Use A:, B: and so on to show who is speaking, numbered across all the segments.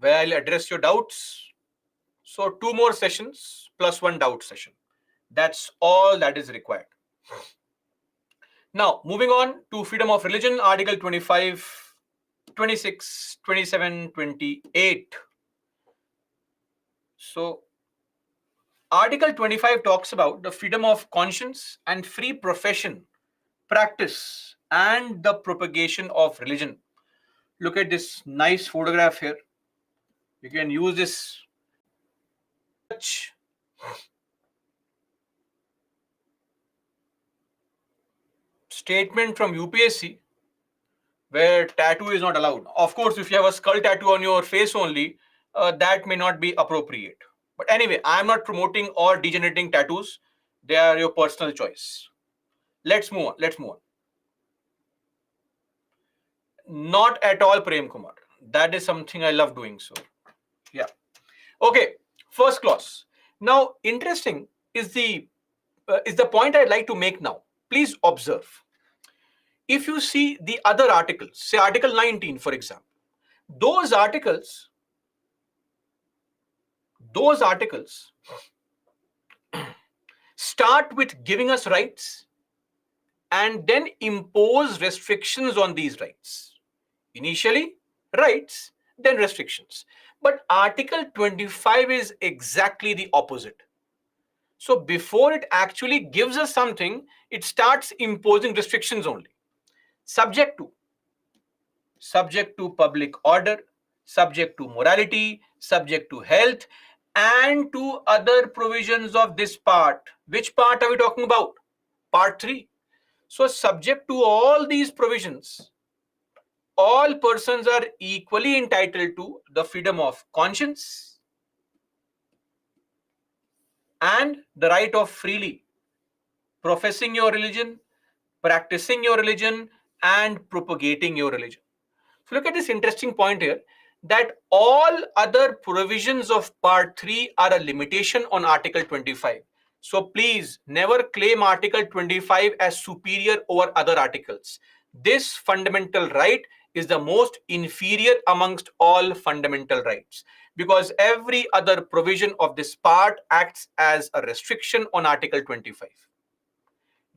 A: where I'll address your doubts. So 2 more sessions plus 1 doubt session. That's all that is required. Now, moving on to freedom of religion, Article 25, 26, 27, 28. So, Article 25 talks about the freedom of conscience and free profession, practice, and the propagation of religion. Look at this nice photograph here. You can use this statement from UPSC where tattoo is not allowed. Of course, if you have a skull tattoo on your face only, that may not be appropriate. But anyway, I am not promoting or degenerating tattoos. They are your personal choice. Let's move on. Let's move on. Not at all, Prem Kumar. That is something I love doing. So, yeah. Okay. First clause. Now, interesting is the point I'd like to make now. Please observe. If you see the other articles, say Article 19, for example, those articles start with giving us rights and then impose restrictions on these rights. Initially, rights, then restrictions. But Article 25 is exactly the opposite. So before it actually gives us something, it starts imposing restrictions only. Subject to public order, subject to morality, subject to health, and to other provisions of this part. Which part are we talking about? Part 3. So subject to all these provisions, all persons are equally entitled to the freedom of conscience and the right of freely professing your religion, practicing your religion, and propagating your religion. So look at this interesting point here, that all other provisions of Part 3 are a limitation on Article 25. So please never claim Article 25 as superior over other articles. This fundamental right is the most inferior amongst all fundamental rights, because every other provision of this part acts as a restriction on Article 25.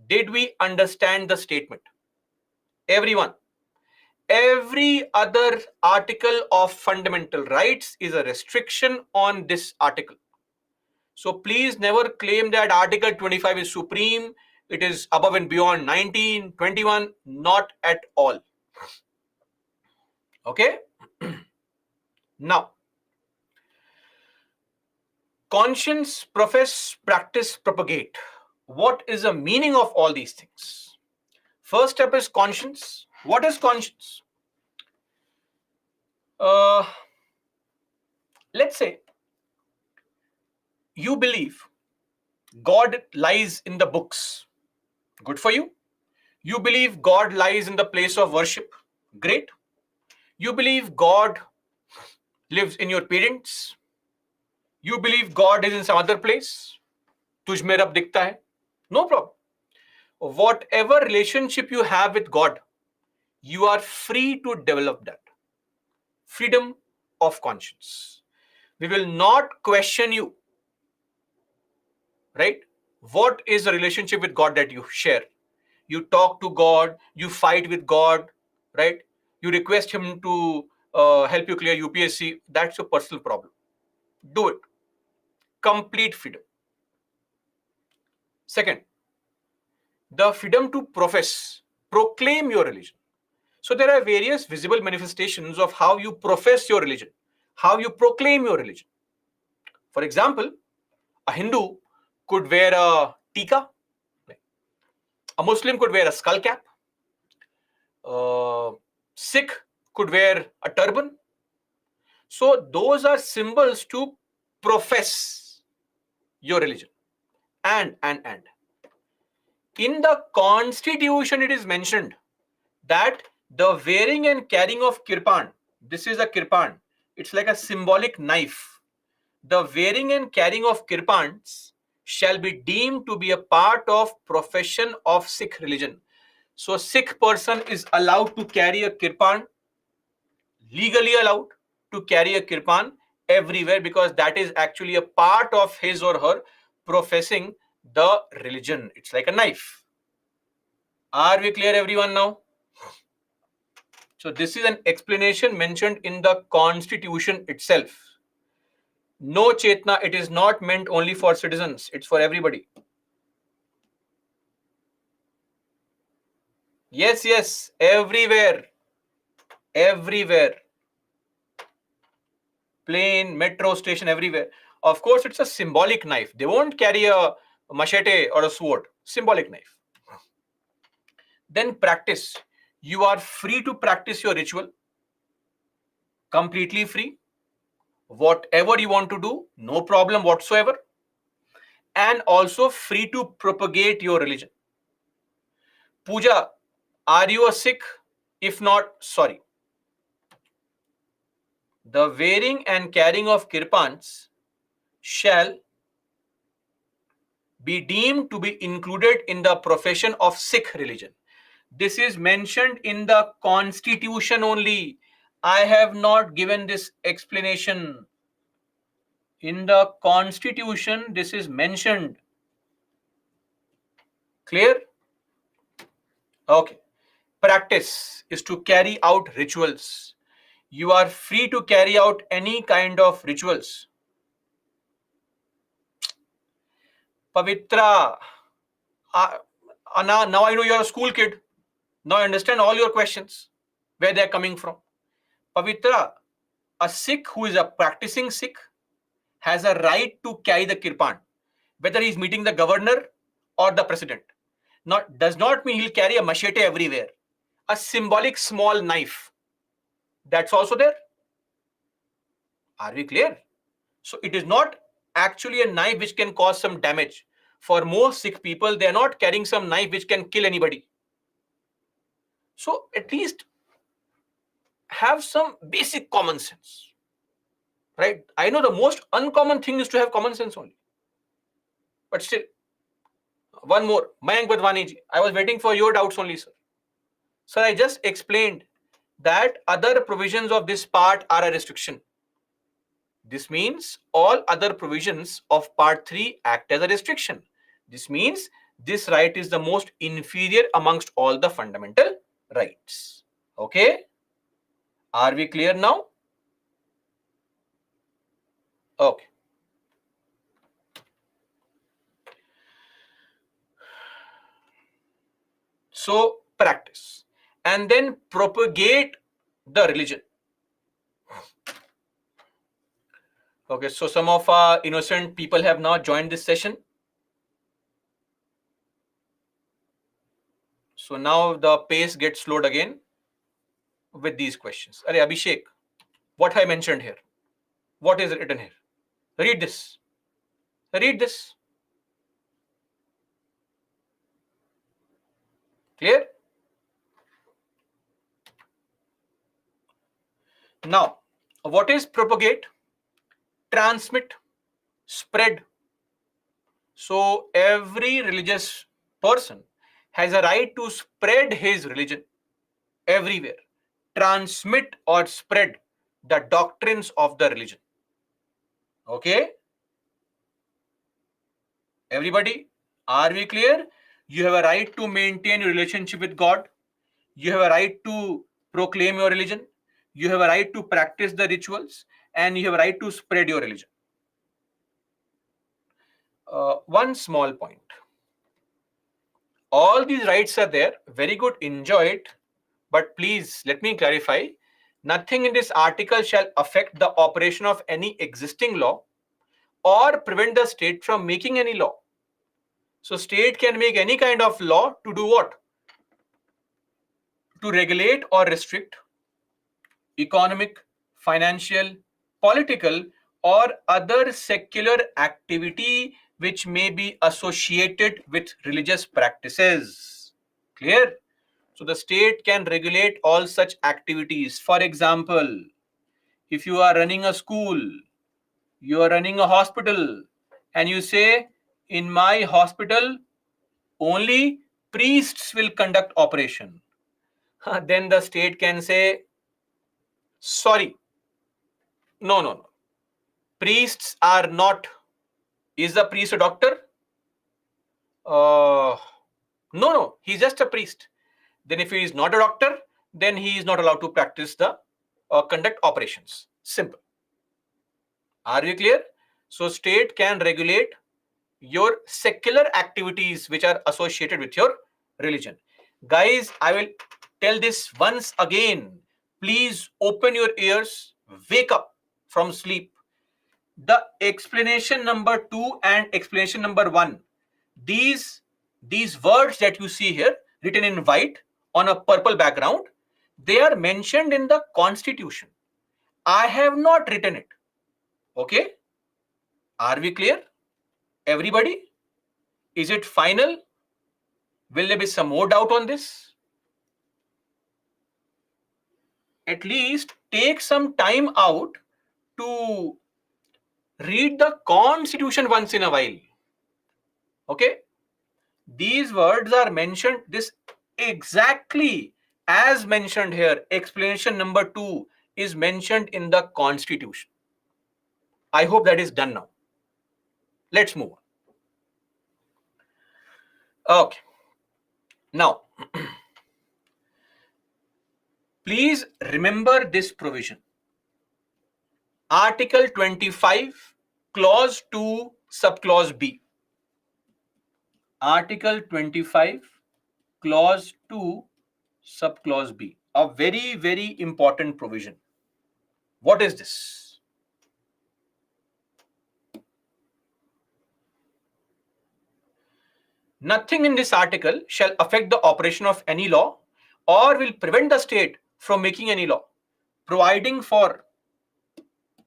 A: Did we understand the statement? Everyone. Every other article of fundamental rights is a restriction on this article. So please never claim that Article 25 is supreme, it is above and beyond 19, 21, not at all. Okay? Now, conscience, profess, practice, propagate. What is the meaning of all these things? First step is conscience. What is conscience? Let's say you believe God lies in the books. Good for you. You believe God lies in the place of worship. Great. You believe God lives in your parents. You believe God is in some other place. तुझ में रब दिखता है. No problem. Whatever relationship you have with God, you are free to develop that. Freedom of conscience. We will not question you. Right? What is the relationship with God that you share? You talk to God, you fight with God, right? You request him to help you clear UPSC. That's your personal problem. Do it. Complete freedom. Second, the freedom to profess, proclaim your religion. So there are various visible manifestations of how you profess your religion, how you proclaim your religion. For example, a Hindu could wear a tika. A Muslim could wear a skull cap. Sikh could wear a turban. So those are symbols to profess your religion. And. In the constitution, it is mentioned that the wearing and carrying of kirpan, this is a kirpan, it's like a symbolic knife. The wearing and carrying of kirpans shall be deemed to be a part of profession of Sikh religion. So Sikh person is allowed to carry a kirpan, legally allowed. to carry a kirpan everywhere, because that is actually a part of his or her professing the religion. It's like a knife. Are we clear, everyone, now? So this is an explanation mentioned in the constitution itself. No chetna, it is not meant only for citizens, it's for everybody. Yes, yes, everywhere. Everywhere. Plane, metro station, everywhere. Of course, it's a symbolic knife. They won't carry a machete or a sword. Symbolic knife. Then practice. You are free to practice your ritual. Completely free. Whatever you want to do, no problem whatsoever. And also free to propagate your religion. Puja, are you a Sikh? If not, sorry. The wearing and carrying of kirpans shall be deemed to be included in the profession of Sikh religion. This is mentioned in the constitution only. I have not given this explanation. In the constitution, this is mentioned. Clear? Okay. Practice is to carry out rituals. You are free to carry out any kind of rituals. Pavitra, now I know you're a school kid. Now I understand all your questions, where they're coming from. Pavitra, a Sikh who is a practicing Sikh has a right to carry the kirpan, whether he's meeting the governor or the president. Does not mean he'll carry a machete everywhere. A symbolic small knife, that's also there. Are we clear? So it is not actually a knife which can cause some damage. For most Sikh people, they are not carrying some knife which can kill anybody. So at least have some basic common sense, right? I know the most uncommon thing is to have common sense only. But still, one more. Mayank Badwani ji, I was waiting for your doubts only, sir. Sir, I just explained that other provisions of this part are a restriction. This means all other provisions of part 3 act as a restriction. This means this right is the most inferior amongst all the fundamental rights. Okay? Are we clear now? Okay. So practice and then propagate the religion. Okay, so some of our innocent people have now joined this session. So now the pace gets slowed again with these questions. Arey Abhishek, what I mentioned here? What is written here? Read this. Read this. Clear? Now, what is propagate? Transmit, spread. So every religious person has a right to spread his religion everywhere. Transmit or spread the doctrines of the religion. Okay? Everybody, are we clear? You have a right to maintain your relationship with God. You have a right to proclaim your religion. You have a right to practice the rituals, and you have a right to spread your religion. One small point. All these rights are there. Very good. Enjoy it. But please let me clarify. Nothing in this article shall affect the operation of any existing law or prevent the state from making any law. So state can make any kind of law to do what? To regulate or restrict economic, financial, political, or other secular activity which may be associated with religious practices. Clear? So the state can regulate all such activities. For example, if you are running a school, you are running a hospital, and you say, in my hospital, only priests will conduct operation. Then the state can say, sorry, No. Priests are not. Is the priest a doctor? No. He's just a priest. Then if he is not a doctor, then he is not allowed to practice the conduct operations. Simple. Are you clear? So state can regulate your secular activities which are associated with your religion. Guys, I will tell this once again. Please open your ears, wake up from sleep. The explanation number 2 and explanation number 1, these words that you see here written in white on a purple background, they are mentioned in the constitution. I have not written it. Okay, are we clear, everybody? Is it final? Will there be some more doubt on this? At least take some time out to read the constitution once in a while. Okay, these words are mentioned this exactly as mentioned here. Explanation number 2 is mentioned in the constitution. I hope that is done now. Let's move on. Okay, now please remember this provision. Article 25, clause 2, subclause B. Article 25, clause 2, subclause B. A very, very important provision. What is this? Nothing in this article shall affect the operation of any law or will prevent the state from making any law, providing for,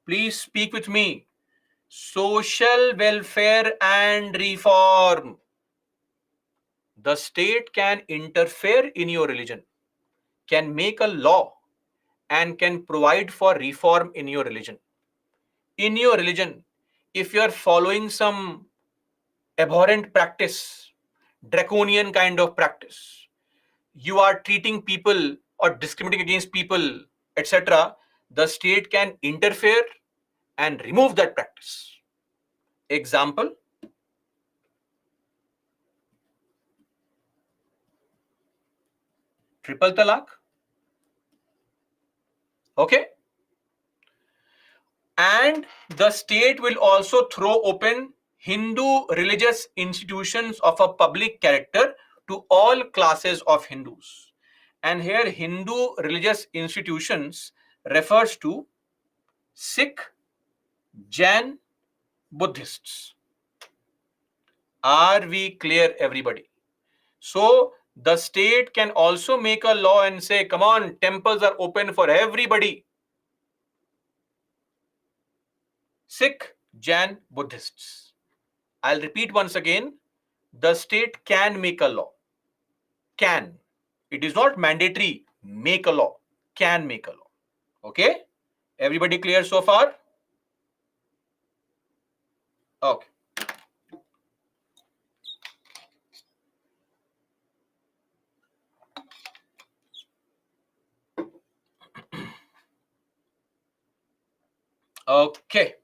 A: please speak with me, social welfare and reform. The state can interfere in your religion, can make a law, and can provide for reform in your religion. In your religion, if you are following some abhorrent practice, draconian kind of practice, you are treating people or discriminating against people, etc., the state can interfere and remove that practice. Example, triple talaq. Okay, and the state will also throw open Hindu religious institutions of a public character to all classes of Hindus. And here Hindu religious institutions refers to Sikh, Jain, Buddhists. Are we clear, everybody? So the state can also make a law and say, come on, temples are open for everybody. Sikh, Jain, Buddhists. I'll repeat once again. The state can make a law. Can. It is not mandatory. Make a law. Can make a law. Okay? Everybody clear so far? Okay. Okay.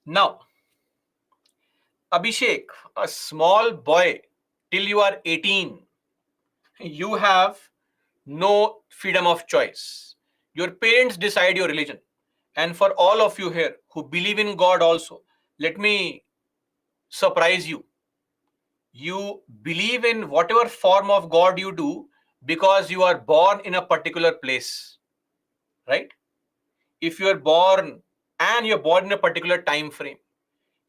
A: Now, Abhishek, a small boy, till you are 18, you have no freedom of choice. Your parents decide your religion. And for all of you here who believe in God also, let me surprise you. You believe in whatever form of God you do because you are born in a particular place, right? If you are born and you're born in a particular time frame,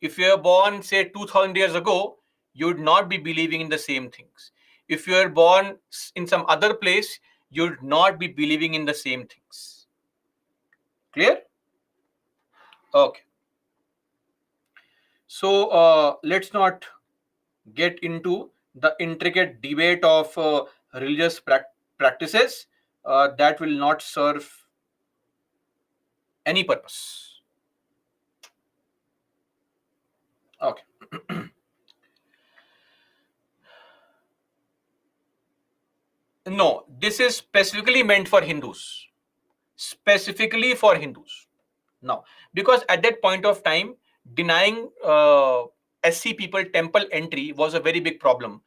A: if you are born, say, 2000 years ago, you would not be believing in the same things. If you are born in some other place, you would not be believing in the same things. Clear? Okay. So let's not get into the intricate debate of religious practices that will not serve any purpose. Okay. No, this is specifically meant for Hindus. Specifically for Hindus. Now, because at that point of time, denying SC people temple entry was a very big problem.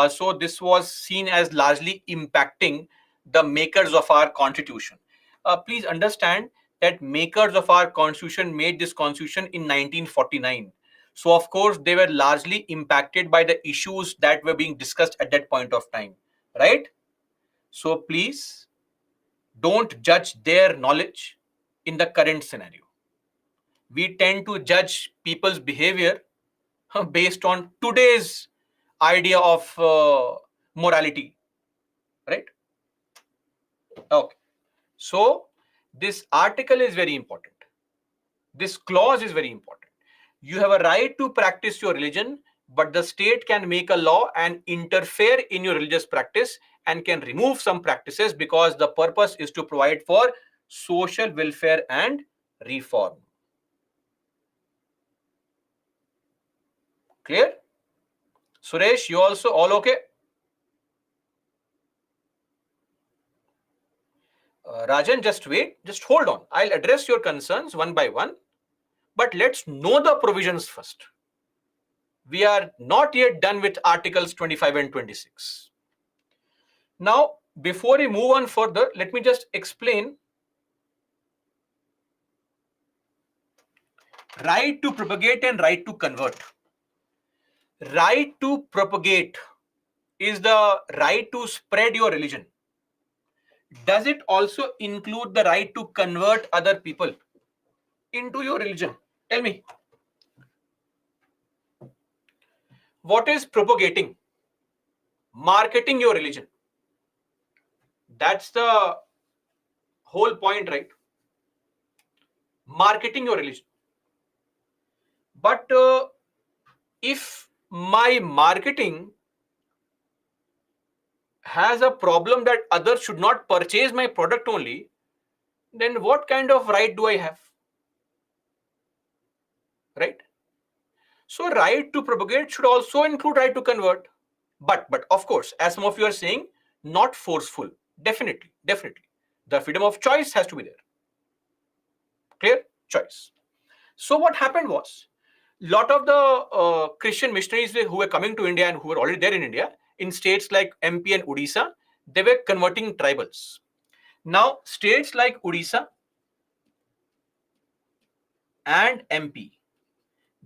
A: So this was seen as largely impacting the makers of our constitution. Please understand that makers of our constitution made this constitution in 1949. So of course they were largely impacted by the issues that were being discussed at that point of time, right? So please don't judge their knowledge in the current scenario. We tend to judge people's behavior based on today's idea of morality, right? Okay. So this article is very important. This clause is very important. You have a right to practice your religion, but the state can make a law and interfere in your religious practice and can remove some practices because the purpose is to provide for social welfare and reform. Clear? Suresh, you also all okay? Rajan, just wait, just hold on. I'll address your concerns one by one, but let's know the provisions first. We are not yet done with Articles 25 and 26. Now, before we move on further, let me just explain right to propagate and right to convert. Right to propagate is the right to spread your religion. Does it also include the right to convert other people into your religion? Tell me. What is propagating? Marketing your religion. That's the whole point, right? Marketing your religion. But if my marketing has a problem that others should not purchase my product only, then what kind of right do I have? Right? So right to propagate should also include right to convert. But of course, as some of you are saying, not forceful. Definitely. The freedom of choice has to be there. Clear? Choice. So what happened was, lot of the Christian missionaries who were coming to India and who were already there in India, in states like MP and Odisha, they were converting tribals. Now, states like Odisha and MP,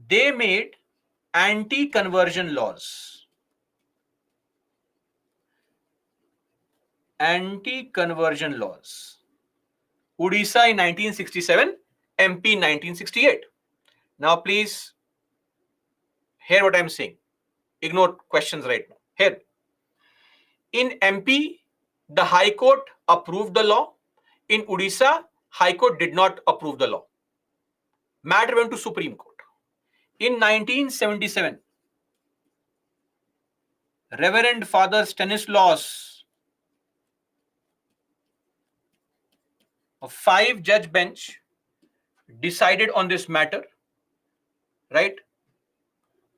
A: they made anti-conversion laws. Anti-conversion laws. Odisha in 1967, MP in 1968. Now, please hear what I'm saying. Ignore questions right now. Here, in MP, the High Court approved the law. In Odisha, High Court did not approve the law. Matter went to Supreme Court. In 1977, Reverend Father Stanislaus, a 5-judge bench, decided on this matter, right?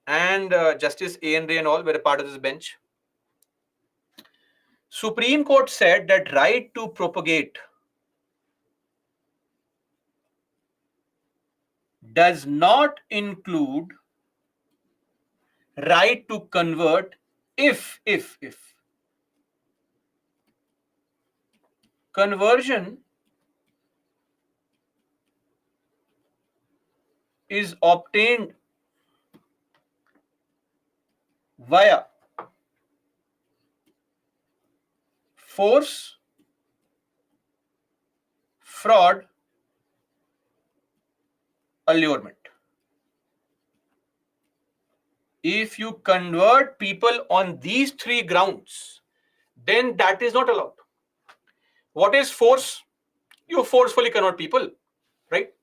A: And Justice A.N. Ray and all were a part of this bench. Supreme Court said that right to propagate does not include right to convert if conversion is obtained via force, fraud, allurement. If you convert people on these 3 grounds, then that is not allowed. What is force? You forcefully convert people, right?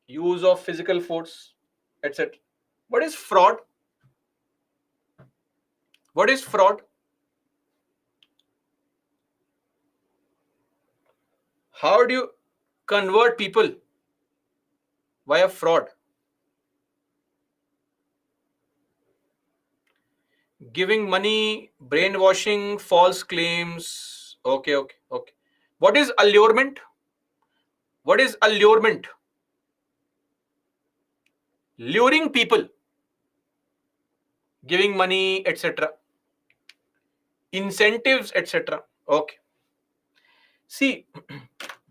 A: Use of physical force, etc. What is fraud? What is fraud? How do you convert people via fraud? Giving money, brainwashing, false claims. Okay. What is allurement? What is allurement? Luring people, giving money, etc. Incentives, etc. Okay. See,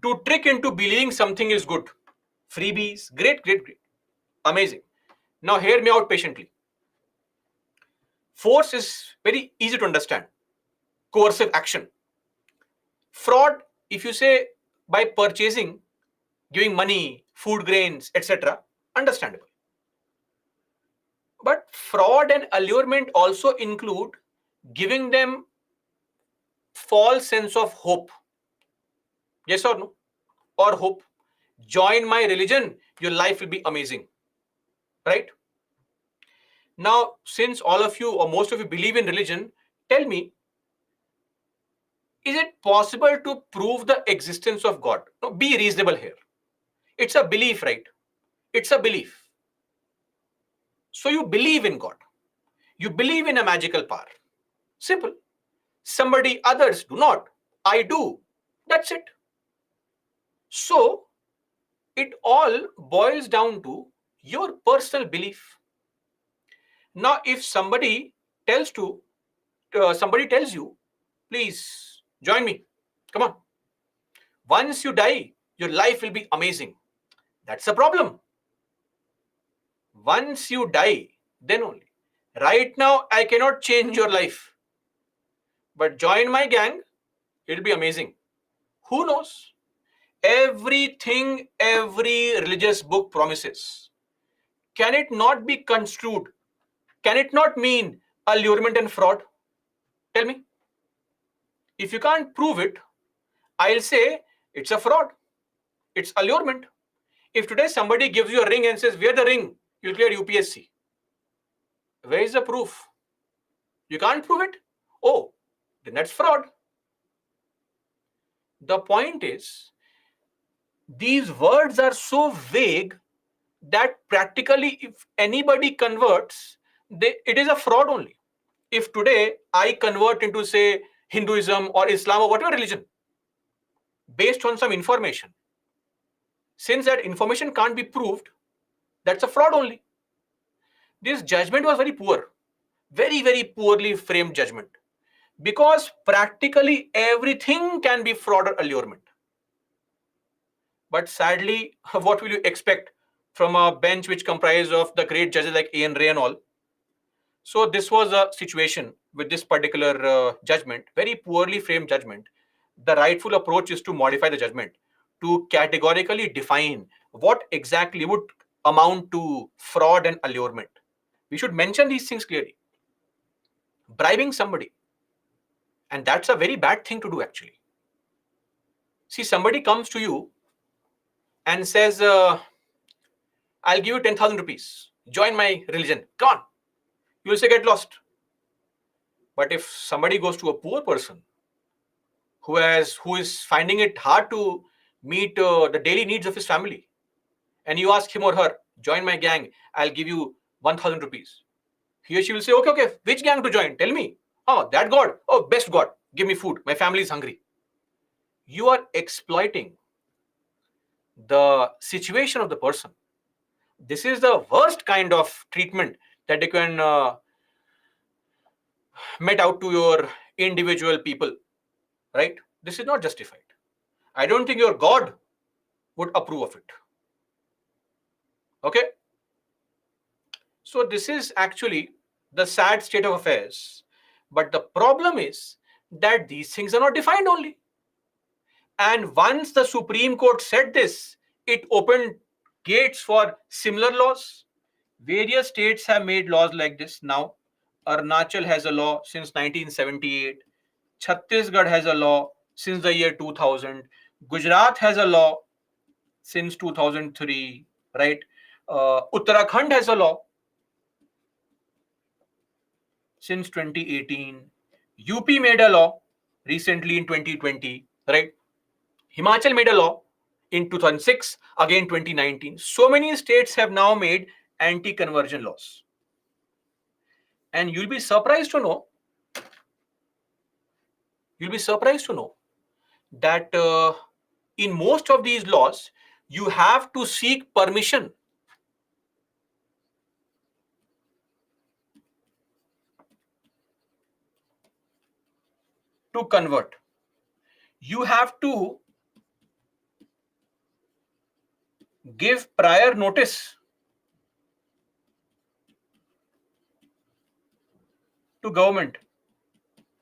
A: to trick into believing something is good. Freebies, great, great, great. Amazing. Now hear me out patiently. Force is very easy to understand. Coercive action. Fraud, if you say by purchasing, giving money, food grains, etc., understandable. But fraud and allurement also include giving them false sense of hope. Yes or no? Or hope. Join my religion, your life will be amazing. Right? Now, since all of you or most of you believe in religion, tell me, is it possible to prove the existence of God? No, be reasonable here. It's a belief, right? It's a belief. So you believe in God. You believe in a magical power. Simple. Somebody, others do not. I do. That's it. So it all boils down to your personal belief. Now, if somebody tells you, please join me. Come on. Once you die, your life will be amazing. That's a problem. Once you die, then only. Right now, I cannot change your life. But join my gang, it'll be amazing. Who knows? Everything every religious book promises. Can it not be construed? Can it not mean allurement and fraud? Tell me. If you can't prove it, I'll say it's a fraud. It's allurement. If today somebody gives you a ring and says, wear the ring, you'll clear UPSC. Where is the proof? You can't prove it? Oh, then that's fraud. The point is, these words are so vague that practically if anybody converts, it is a fraud only. If today I convert into, say, Hinduism or Islam or whatever religion, based on some information, since that information can't be proved, that's a fraud only. This judgment was very poor, very, very poorly framed judgment, because practically everything can be fraud or allurement. But sadly, what will you expect from a bench which comprises of the great judges like A.N. Ray and all? So this was a situation with this particular judgment, very poorly framed judgment. The rightful approach is to modify the judgment, to categorically define what exactly would amount to fraud and allurement. We should mention these things clearly. Bribing somebody, and that's a very bad thing to do actually. See, somebody comes to you and says, I'll give you 10,000 rupees. Join my religion. Come on. You will say, get lost. But if somebody goes to a poor person who is finding it hard to meet the daily needs of his family, and you ask him or her, join my gang, I'll give you 1,000 rupees. He or she will say, okay, which gang to join? Tell me. Oh, that God. Oh, best God. Give me food. My family is hungry. You are exploiting the situation of the person. This is the worst kind of treatment that they can met out to your individual people, right? This is not justified. I don't think your God would approve of it. Okay? So this is actually the sad state of affairs. But the problem is that these things are not defined only. And once the Supreme Court said this, it opened gates for similar laws. Various states have made laws like this now. Arunachal has a law since 1978. Chhattisgarh has a law since the year 2000. Gujarat has a law since 2003, right? Uttarakhand has a law since 2018. UP made a law recently in 2020, right? Himachal made a law in 2006, again 2019. So many states have now made anti-conversion laws. And you'll be surprised to know that in most of these laws, You have to seek permission to convert. You have to give prior notice to government.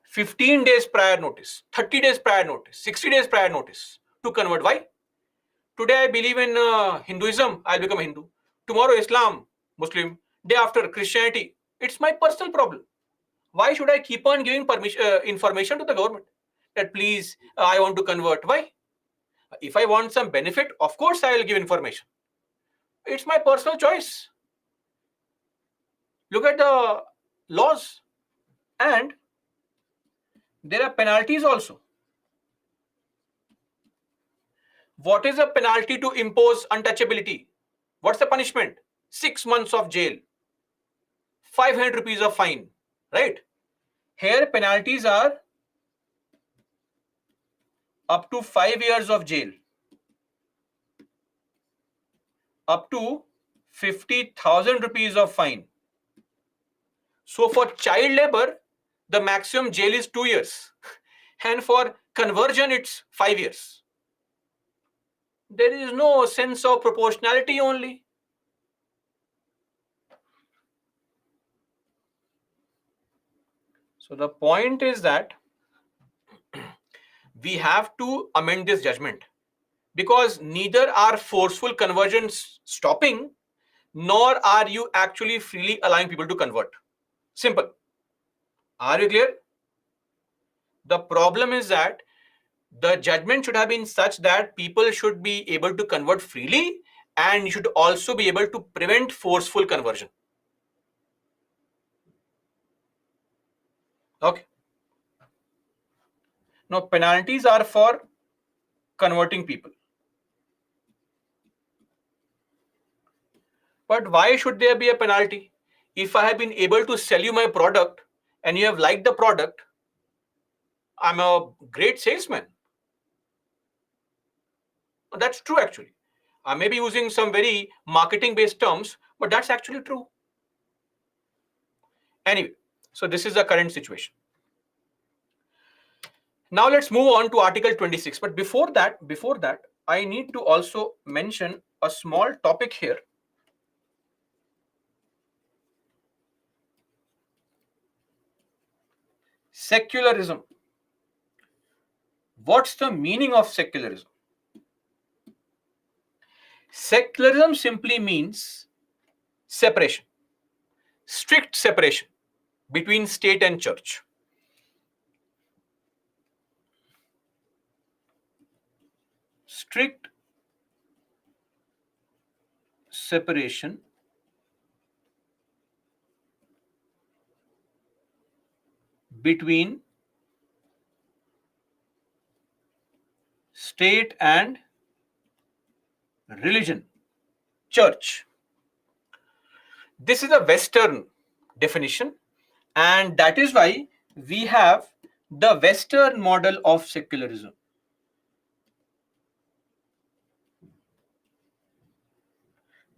A: 15 days prior notice, 30 days prior notice, 60 days prior notice to convert. Why? Today I believe in Hinduism, I'll become a Hindu. Tomorrow Islam, Muslim. Day after Christianity. It's my personal problem. Why should I keep on giving information to the government that please, I want to convert? Why? If I want some benefit, of course I will give information. It's my personal choice. Look at the laws, and there are penalties also. What is a penalty to impose untouchability? What's the punishment? 6 months of jail, 500 rupees of fine, right? Here penalties are up to 5 years of jail, up to 50,000 rupees of fine. So for child labor, the maximum jail is 2 years. And for conversion, it's 5 years. There is no sense of proportionality only. So the point is that we have to amend this judgment, because neither are forceful conversions stopping, nor are you actually freely allowing people to convert. Simple. Are you clear? The problem is that the judgment should have been such that people should be able to convert freely, and you should also be able to prevent forceful conversion. Okay. Now, penalties are for converting people. But why should there be a penalty? If I have been able to sell you my product and you have liked the product, I'm a great salesman. That's true, actually. I may be using some very marketing-based terms, but that's actually true. Anyway, so this is the current situation. Now let's move on to Article 26. But before that, I need to also mention a small topic here. Secularism. What's the meaning of secularism? Secularism simply means separation, strict separation between state and church. Strict separation between state and religion, church. This is a Western definition, and that is why we have the Western model of secularism,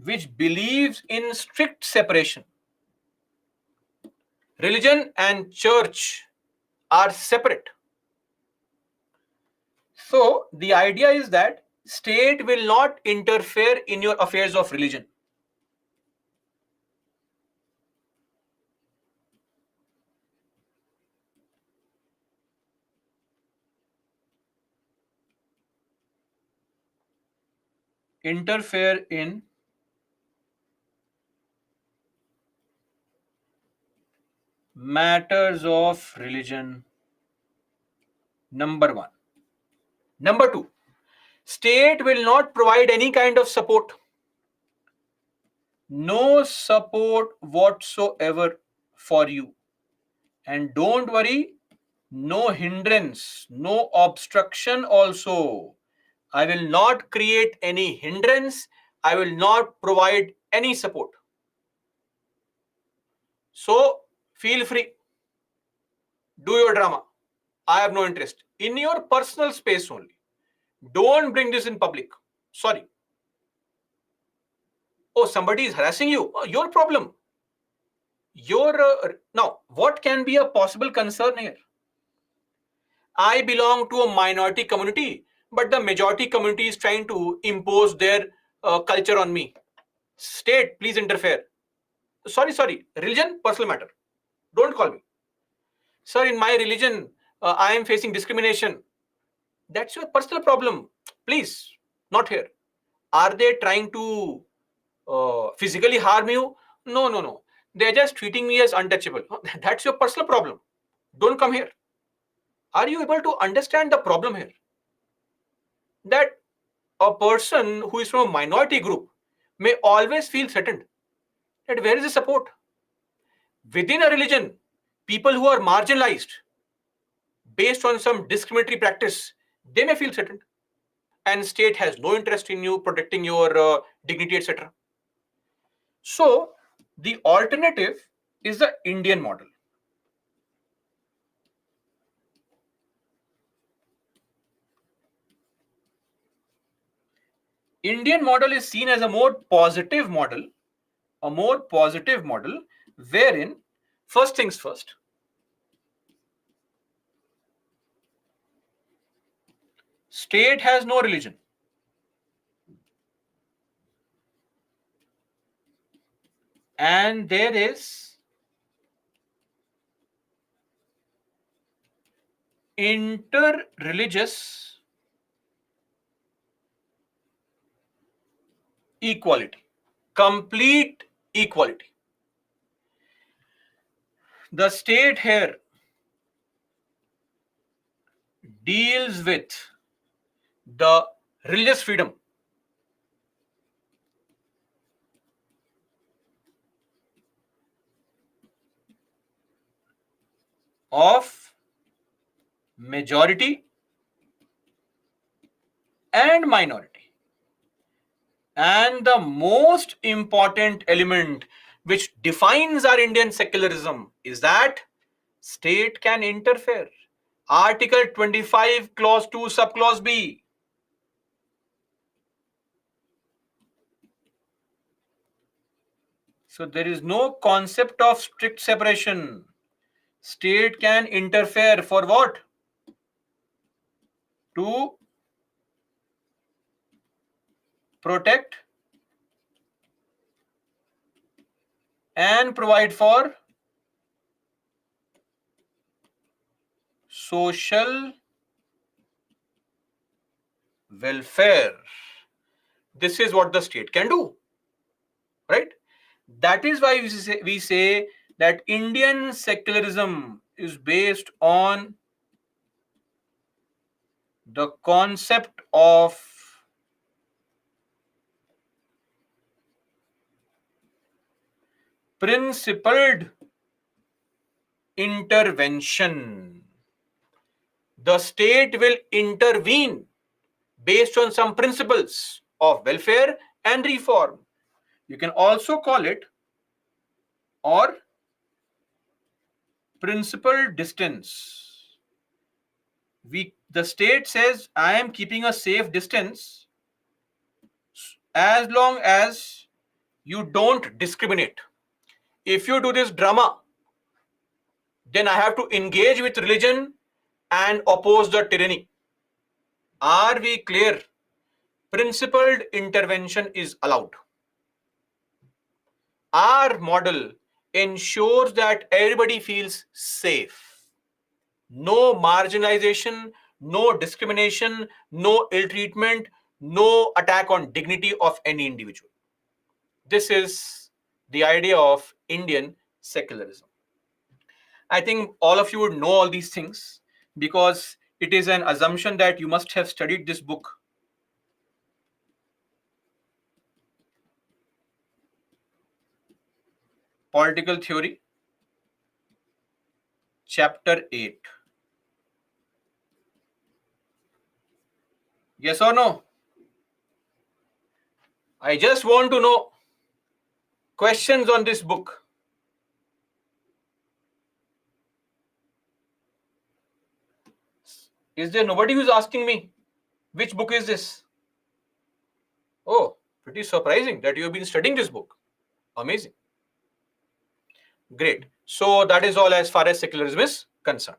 A: which believes in strict separation. Religion and church are separate. So the idea is that state will not interfere in your affairs of religion. Interfere in matters of religion. Number one. Number two, state will not provide any kind of support. No support whatsoever for you. And don't worry, no hindrance, no obstruction also. I will not create any hindrance. I will not provide any support. So feel free. Do your drama. I have no interest. In your personal space only. Don't bring this in public. Sorry. Oh, somebody is harassing you. Oh, your problem. Now, what can be a possible concern here? I belong to a minority community, but the majority community is trying to impose their culture on me. State, please interfere. Sorry. Religion, personal matter. Don't call me. Sir, in my religion, I am facing discrimination. That's your personal problem. Please, not here. Are they trying to physically harm you? No. They're just treating me as untouchable. That's your personal problem. Don't come here. Are you able to understand the problem here? That a person who is from a minority group may always feel threatened. That where is the support? Within a religion, people who are marginalized based on some discriminatory practice, they may feel threatened. And state has no interest in you protecting your dignity, etc. So the alternative is the Indian model. Indian model is seen as a more positive model, wherein, first things first, state has no religion. And there is inter-religious equality, complete equality. The state here deals with the religious freedom of majority and minority. And the most important element which defines our Indian secularism is that state can interfere. Article 25, clause 2, subclause B. So there is no concept of strict separation. State can interfere for what? To protect and provide for social welfare. This is what the state can do, right? That is why we say that Indian secularism is based on the concept of principled intervention. The state will intervene based on some principles of welfare and reform. You can also call it or principal distance. The state says, I am keeping a safe distance as long as you don't discriminate. If you do this drama, then I have to engage with religion and oppose the tyranny. Are we clear? Principled intervention is allowed. Our model ensures that everybody feels safe. No marginalization, no discrimination, no ill treatment, no attack on dignity of any individual. This is the idea of Indian secularism. I think all of you would know all these things because it is an assumption that you must have studied this book. Political Theory, Chapter 8. Yes or no? I just want to know questions on this book. Is there nobody who's asking me which book is this? Oh, Pretty surprising that you have been studying this book. Amazing. Great. So that is all as far as secularism is concerned.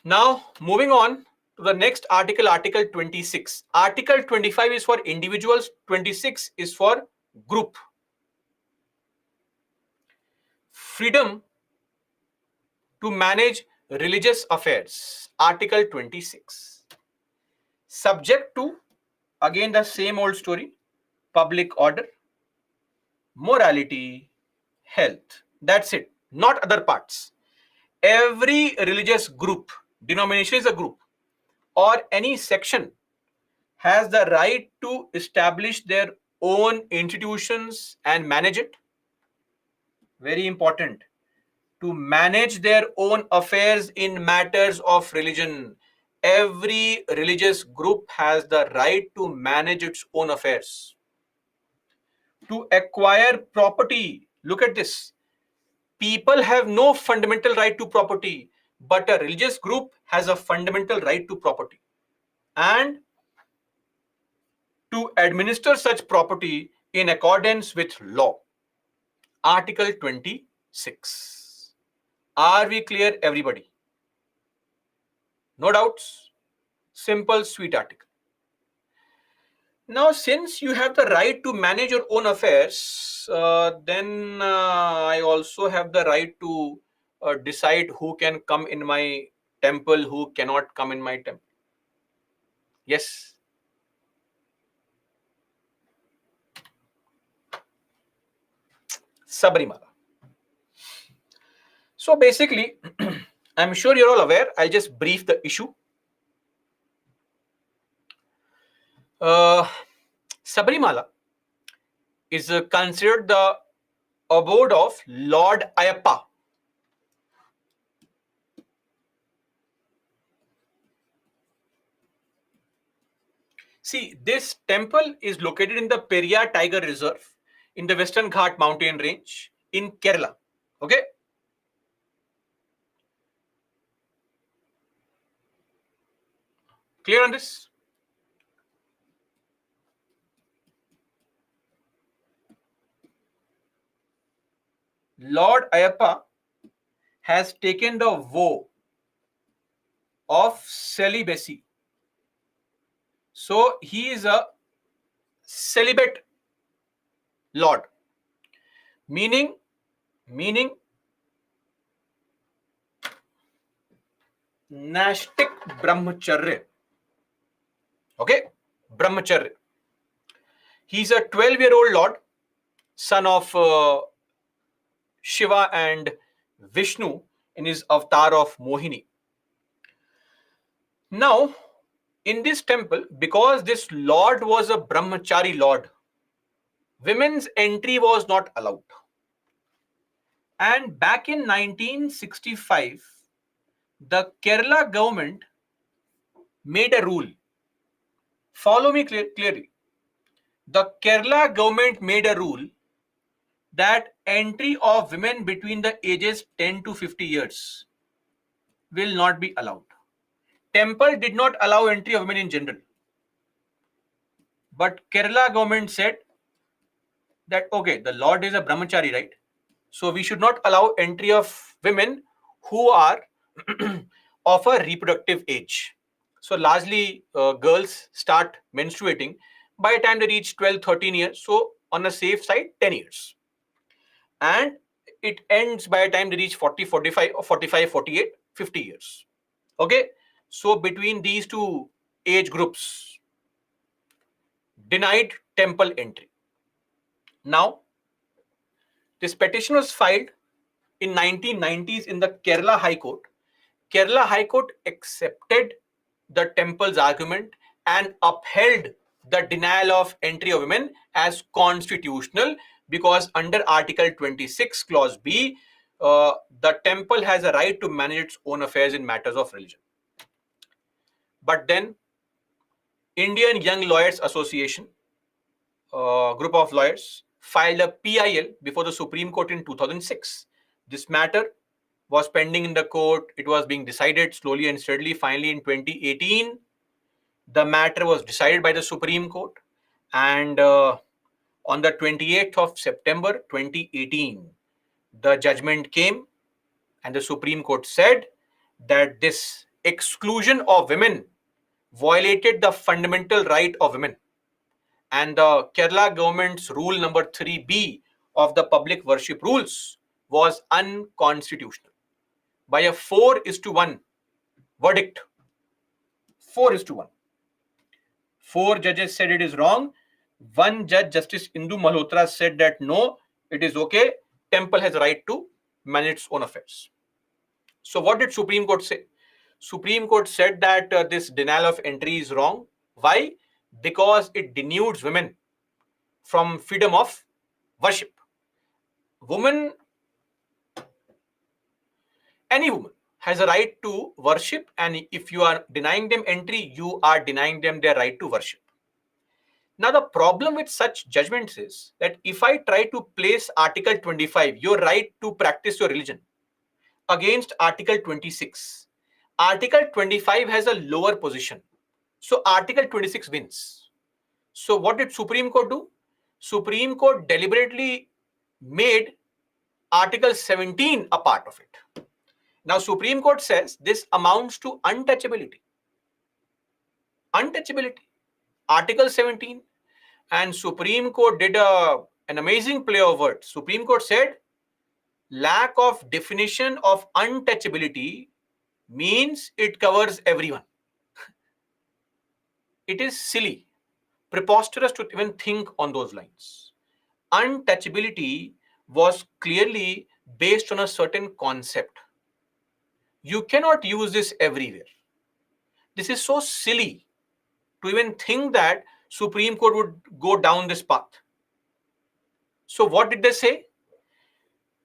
A: Now, moving on to the next article, Article 26. Article 25 is for individuals, 26 is for group. Freedom to manage religious affairs. Article 26. Subject to, again, the same old story, public order, morality, health. That's it, not other parts. Every religious group, denomination is a group, or any section has the right to establish their own institutions and manage it. Very important. To manage their own affairs in matters of religion. Every religious group has the right to manage its own affairs. To acquire property. Look at this. People have no fundamental right to property, but a religious group has a fundamental right to property. And to administer such property in accordance with law. Article 26. Are we clear, everybody? No doubts? Simple, sweet article. Now, since you have the right to manage your own affairs, then I also have the right to decide who can come in my temple, who cannot come in my temple. Yes. Sabrimala. So basically, I'm sure you're all aware. I'll just brief the issue. Sabrimala is considered the abode of Lord Ayappa. See, this temple is located in the Periyar Tiger Reserve in the Western Ghat mountain range in Kerala. Okay. Clear on this? Lord Ayappa has taken the vow of celibacy. So he is a celibate Lord. Meaning Nashtik Brahmacharya. Okay, Brahmacharya. He's a 12-year-old Lord, son of Shiva and Vishnu in his avatar of Mohini. Now, in this temple, because this Lord was a Brahmachari Lord, women's entry was not allowed. And back in 1965, the Kerala government made a rule. Follow me clearly. The Kerala government made a rule that entry of women between the ages 10 to 50 years will not be allowed. Temple did not allow entry of women in general. But Kerala government said that, okay, the Lord is a brahmachari, right? So we should not allow entry of women who are of a reproductive age. So largely girls start menstruating by the time they reach 12, 13 years. So on a safe side, 10 years. And it ends by the time they reach 40, 45, or 45, 48, 50 years. Okay. So between these two age groups, denied temple entry. Now, this petition was filed in 1990s in the Kerala High Court. Kerala High Court accepted the temple's argument and upheld the denial of entry of women as constitutional, because under Article 26 Clause B, the temple has a right to manage its own affairs in matters of religion. But then, Indian Young Lawyers Association, group of lawyers, filed a PIL before the Supreme Court in 2006. This matter was pending in the court. It was being decided slowly and steadily. Finally, in 2018, the matter was decided by the Supreme Court. And on the 28th of September 2018, the judgment came, and the Supreme Court said that this exclusion of women violated the fundamental right of women, and the Kerala government's rule number 3B of the public worship rules was unconstitutional by a 4:1 verdict. 4:1. Four judges said it is wrong. One judge, Justice Indu Malhotra, said that no, it is okay. Temple has a right to manage its own affairs. So what did Supreme Court say? Supreme Court said that this denial of entry is wrong. Why? Because it denudes women from freedom of worship. Woman, any woman has a right to worship, and if you are denying them entry, you are denying them their right to worship. Now, the problem with such judgments is that if I try to place Article 25, your right to practice your religion, against Article 26, Article 25 has a lower position. So Article 26 wins. So what did Supreme Court do? Supreme Court deliberately made Article 17 a part of it. Now Supreme Court says this amounts to untouchability. Untouchability. Article 17. And Supreme Court did an amazing play of words. Supreme Court said lack of definition of untouchability means it covers everyone. It is silly, preposterous to even think on those lines. Untouchability was clearly based on a certain concept. You cannot use this everywhere. This is so silly to even think that Supreme Court would go down this path. So what did they say?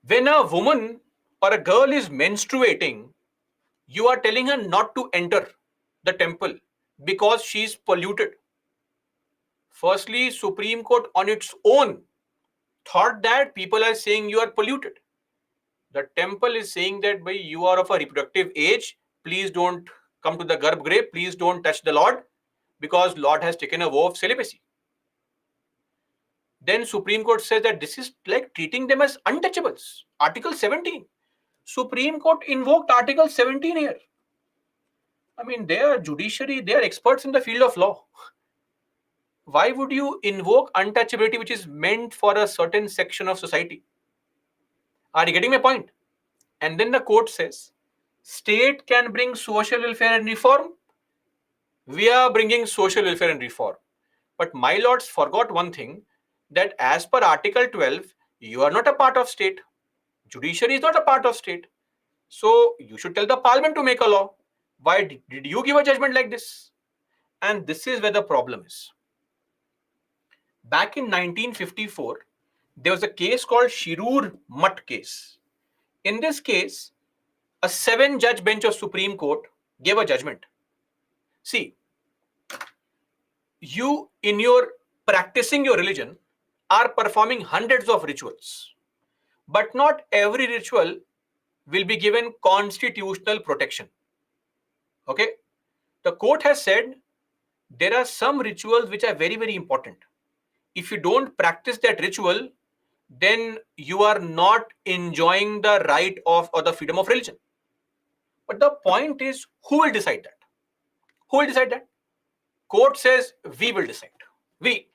A: When a woman or a girl is menstruating, you are telling her not to enter the temple because she is polluted. Firstly, Supreme Court on its own thought that people are saying you are polluted. The temple is saying that by you are of a reproductive age, please don't come to the Garbhagriha, please don't touch the Lord, because Lord has taken a vow of celibacy. Then Supreme Court says that this is like treating them as untouchables. Article 17. Supreme Court invoked Article 17 here. I mean, they are judiciary, they are experts in the field of law. Why would you invoke untouchability, which is meant for a certain section of society? Are you getting my point? And then the court says, state can bring social welfare and reform. We are bringing social welfare and reform. But my lords forgot one thing, that as per Article 12, you are not a part of state. Judiciary is not a part of state. So you should tell the parliament to make a law. Why did you give a judgment like this? And this is where the problem is. Back in 1954, there was a case called Shirur Mutt case. In this case, a 7-judge bench of Supreme Court gave a judgment. See, you in your practicing your religion are performing hundreds of rituals, but not every ritual will be given constitutional protection. Okay? The court has said there are some rituals which are very, very important. If you don't practice that ritual, then you are not enjoying the right of or the freedom of religion. But the point is, who will decide that? Who will decide that? Court says we will decide. We.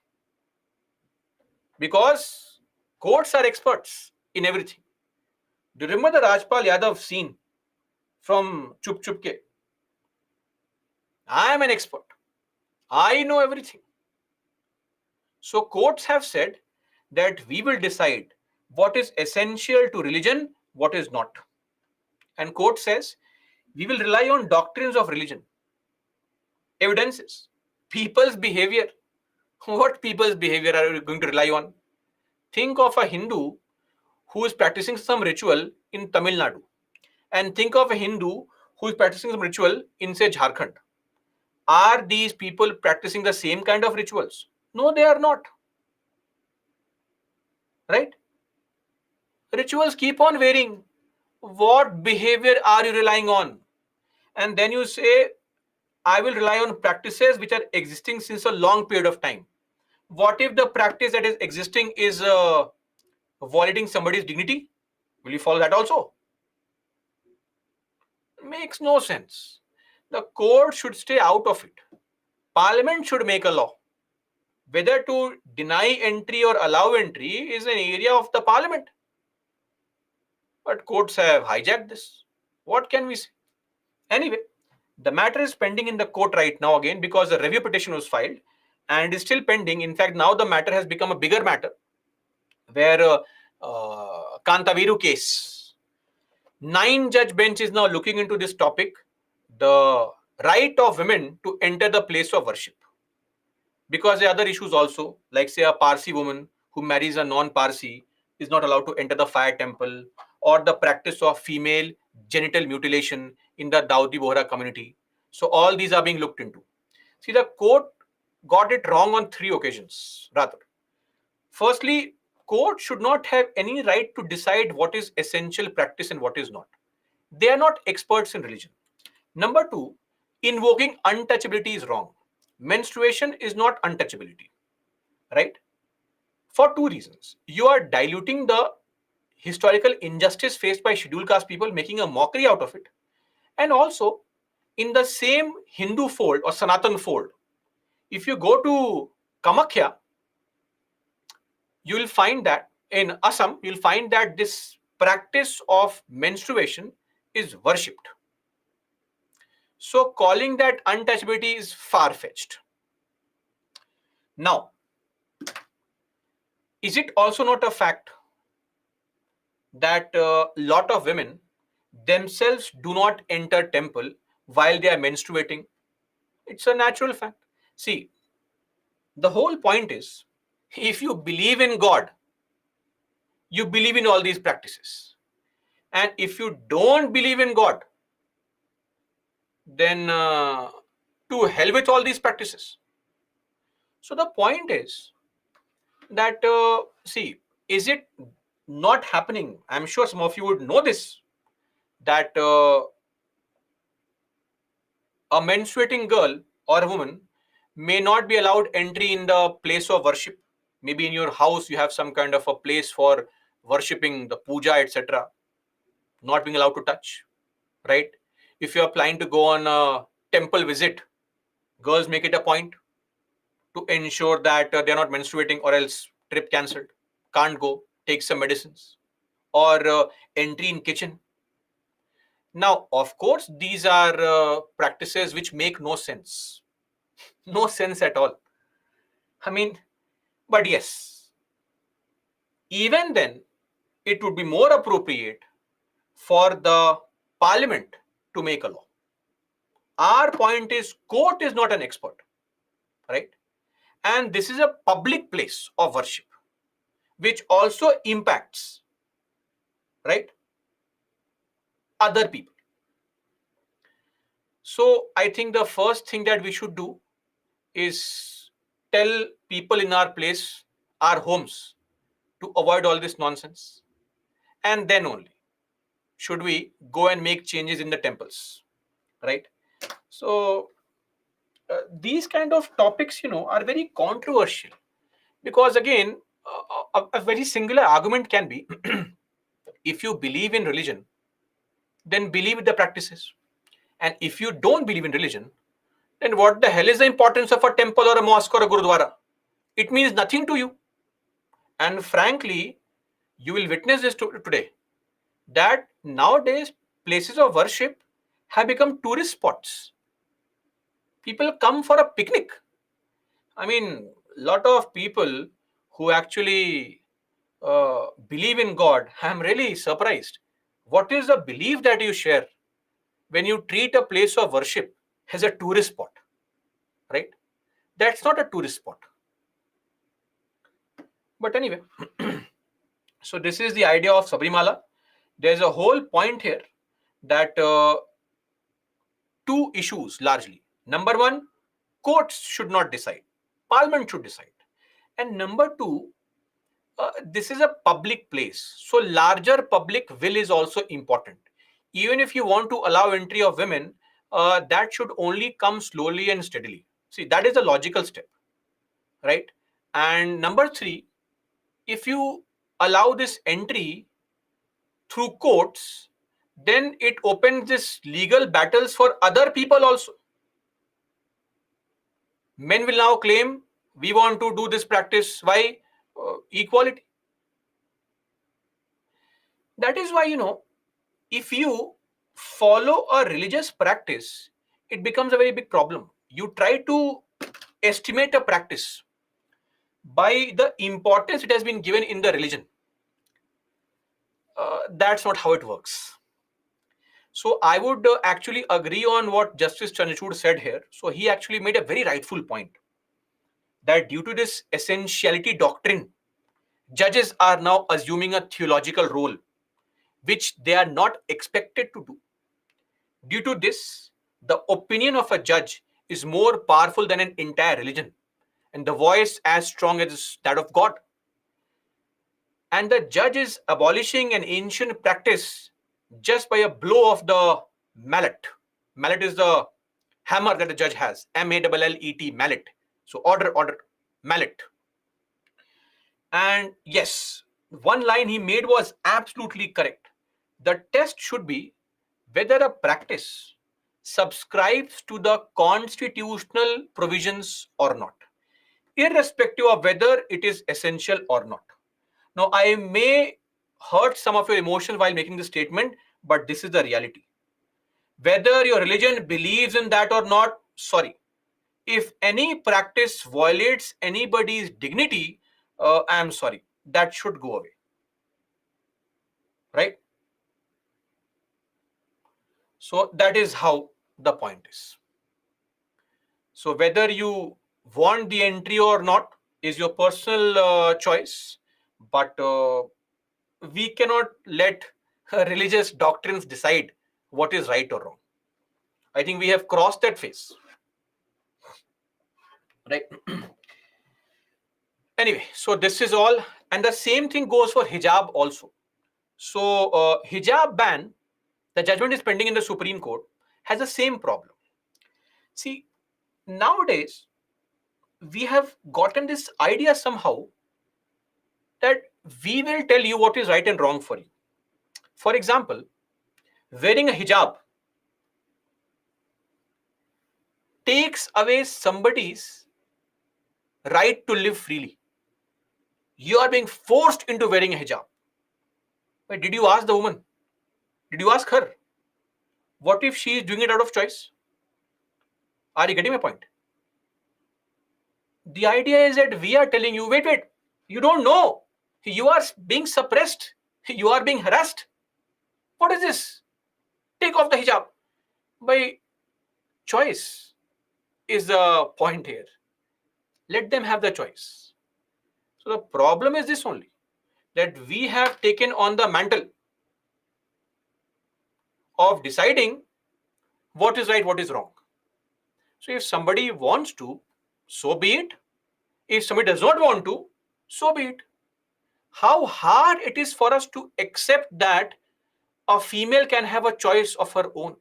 A: Because courts are experts in everything. Do you remember the Rajpal Yadav scene from Chup Chup Ke? I am an expert. I know everything. So courts have said that we will decide what is essential to religion, what is not. And court says we will rely on doctrines of religion, evidences, people's behavior. What people's behavior are we going to rely on? Think of a Hindu who is practicing some ritual in Tamil Nadu, and think of a Hindu who is practicing some ritual in, say, Jharkhand. Are these people practicing the same kind of rituals? No, they are not. Right? Rituals keep on varying. What behavior are you relying on? And then you say, I will rely on practices which are existing since a long period of time. What if the practice that is existing is violating somebody's dignity? Will you follow that also? Makes no sense. The court should stay out of it. Parliament should make a law. Whether to deny entry or allow entry is an area of the parliament. But courts have hijacked this. What can we say? Anyway, the matter is pending in the court right now again because the review petition was filed and is still pending. In fact, now the matter has become a bigger matter where Kantaviru case. 9-judge bench is now looking into this topic, the right of women to enter the place of worship. Because there are other issues also, like say a Parsi woman who marries a non-Parsi is not allowed to enter the fire temple, or the practice of female genital mutilation in the Daudi Bohra community. So all these are being looked into. See, the court got it wrong on 3 occasions, rather. Firstly, court should not have any right to decide what is essential practice and what is not. They are not experts in religion. Number 2, invoking untouchability is wrong. Menstruation is not untouchability, right? For 2 reasons. You are diluting the historical injustice faced by scheduled caste people, making a mockery out of it. And also, in the same Hindu fold or Sanatan fold, if you go to Kamakhya, you will find that in Assam, you'll find that this practice of menstruation is worshipped. So calling that untouchability is far-fetched. Now, is it also not a fact that a lot of women themselves do not enter temple while they are menstruating? It's a natural fact. See, the whole point is, if you believe in God, you believe in all these practices. And if you don't believe in God, then to hell with all these practices. So the point is that, see, is it not happening? I'm sure some of you would know this, that a menstruating girl or a woman may not be allowed entry in the place of worship. Maybe in your house you have some kind of a place for worshipping, the puja, etc. Not being allowed to touch, right? If you're planning to go on a temple visit, girls make it a point to ensure that they're not menstruating, or else trip cancelled, can't go, take some medicines, or entry in kitchen. Now, of course, these are practices which make no sense. No sense at all. I mean, but yes, even then, it would be more appropriate for the parliament to make a law. Our point is, court is not an expert, right? And this is a public place of worship, which also impacts, right, other people. So I think the first thing that we should do is tell people in our place, our homes, to avoid all this nonsense. And then only should we go and make changes in the temples, right? So these kind of topics, are very controversial, because again, a very singular argument can be, if you believe in religion, then believe in the practices. And if you don't believe in religion, then what the hell is the importance of a temple or a mosque or a gurudwara? It means nothing to you. And frankly, you will witness this today, that nowadays places of worship have become tourist spots. People come for a picnic. I mean, a lot of people who actually believe in God, I'm really surprised. What is the belief that you share when you treat a place of worship as a tourist spot, right? That's not a tourist spot. But anyway, so this is the idea of Sabrimala. There's a whole point here that 2 issues largely. Number 1, courts should not decide. Parliament should decide. And number 2, this is a public place. So larger public will is also important. Even if you want to allow entry of women, that should only come slowly and steadily. See, that is a logical step, right? And number three, if you allow this entry through courts, then it opens this legal battles for other people also. Men will now claim we want to do this practice. Why? Equality. That is why, if you follow a religious practice, it becomes a very big problem. You try to estimate a practice by the importance it has been given in the religion. That's not how it works. So I would actually agree on what Justice Chandrachud said here. So he actually made a very rightful point that due to this essentiality doctrine, judges are now assuming a theological role which they are not expected to do. Due to this, the opinion of a judge is more powerful than an entire religion, and the voice as strong as that of God. And the judge is abolishing an ancient practice just by a blow of the mallet. Mallet is the hammer that the judge has. M-A-L-L-E-T, mallet. So order, mallet. And yes, one line he made was absolutely correct. The test should be whether a practice subscribes to the constitutional provisions or not, irrespective of whether it is essential or not. Now, I may hurt some of your emotions while making this statement, but this is the reality. Whether your religion believes in that or not, sorry. If any practice violates anybody's dignity, I'm sorry, that should go away. Right? So that is how the point is. So whether you want the entry or not is your personal choice, but we cannot let religious doctrines decide what is right or wrong. I think we have crossed that phase. Right? Anyway, so this is all. And the same thing goes for hijab also. So hijab ban, the judgment is pending in the Supreme Court, has the same problem. See, nowadays, we have gotten this idea somehow that we will tell you what is right and wrong for you. For example, wearing a hijab takes away somebody's right to live freely. You are being forced into wearing a hijab. But did you ask the woman? Did you ask her? What if she is doing it out of choice? Are you getting my point? The idea is that we are telling you, wait, you don't know. You are being suppressed. You are being harassed. What is this? Take off the hijab. By choice is the point here. Let them have the choice. So the problem is this only, that we have taken on the mantle of deciding what is right, what is wrong. So if somebody wants to, so be it. If somebody does not want to, so be it. How hard it is for us to accept that a female can have a choice of her own.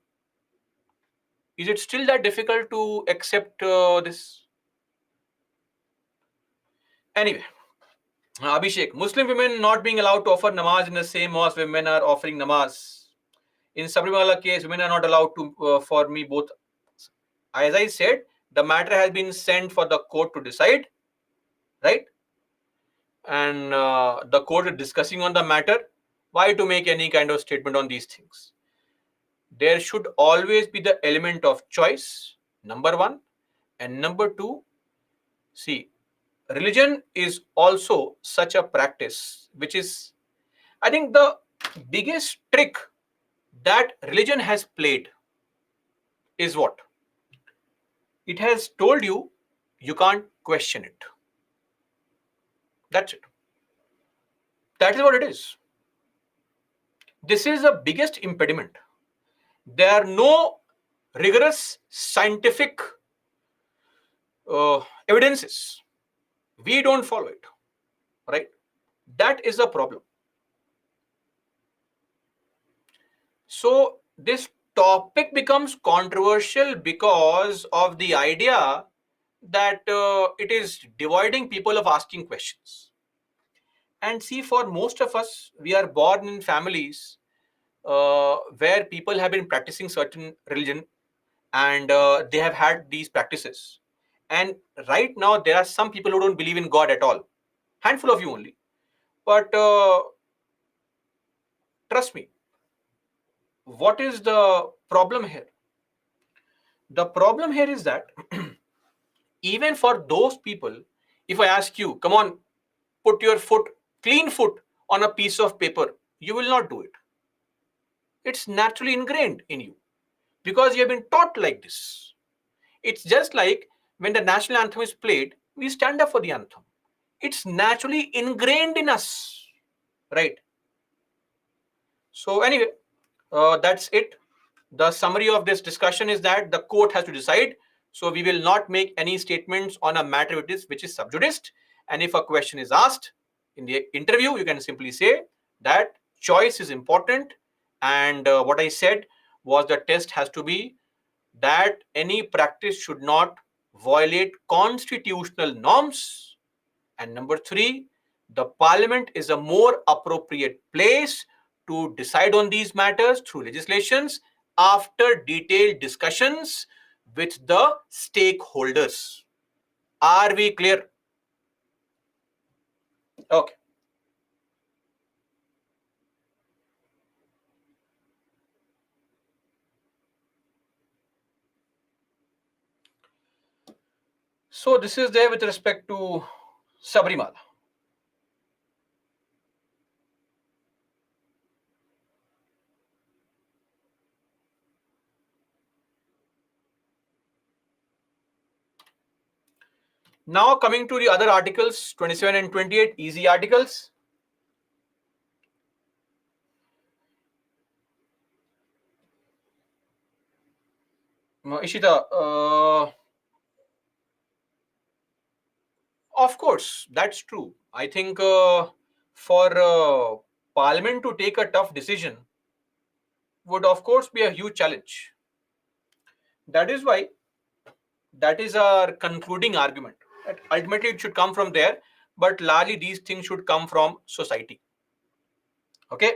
A: Is it still that difficult to accept this? Anyway, Abhishek, Muslim women not being allowed to offer namaz in the same mosque where men are offering namaz. In Sabrimala case, women are not allowed to, for me, both. As I said, the matter has been sent for the court to decide, right? And the court is discussing on the matter. Why to make any kind of statement on these things? There should always be the element of choice, number one. And number two, see, religion is also such a practice, which is, I think, the biggest trick that religion has played is what? It has told you, you can't question it. That's it. That is what it is. This is the biggest impediment. There are no rigorous scientific evidences. We don't follow it, right? That is the problem. So this topic becomes controversial because of the idea that it is dividing people of asking questions. And see, for most of us, we are born in families where people have been practicing certain religion, and they have had these practices. And right now, there are some people who don't believe in God at all. Handful of you only. But trust me, what is the problem here? The problem here is that even for those people, if I ask you, come on, put your foot, clean foot, on a piece of paper, you will not do it. It's naturally ingrained in you because you have been taught like this. It's just like when the national anthem is played, we stand up for the anthem. It's naturally ingrained in us, right? So, anyway, that's it. The summary of this discussion is that the court has to decide. So, we will not make any statements on a matter which is sub judice. And if a question is asked in the interview, you can simply say that choice is important. And what I said was the test has to be that any practice should not violate constitutional norms. And number three, the parliament is a more appropriate place to decide on these matters through legislations after detailed discussions with the stakeholders. Are we clear? Okay. So this is there with respect to Sabrimala. Now coming to the other articles, 27 and 28, easy articles. Ishita, of course, that's true. I think for Parliament to take a tough decision would, of course, be a huge challenge. That is why that is our concluding argument. That ultimately, it should come from there, but largely these things should come from society. Okay.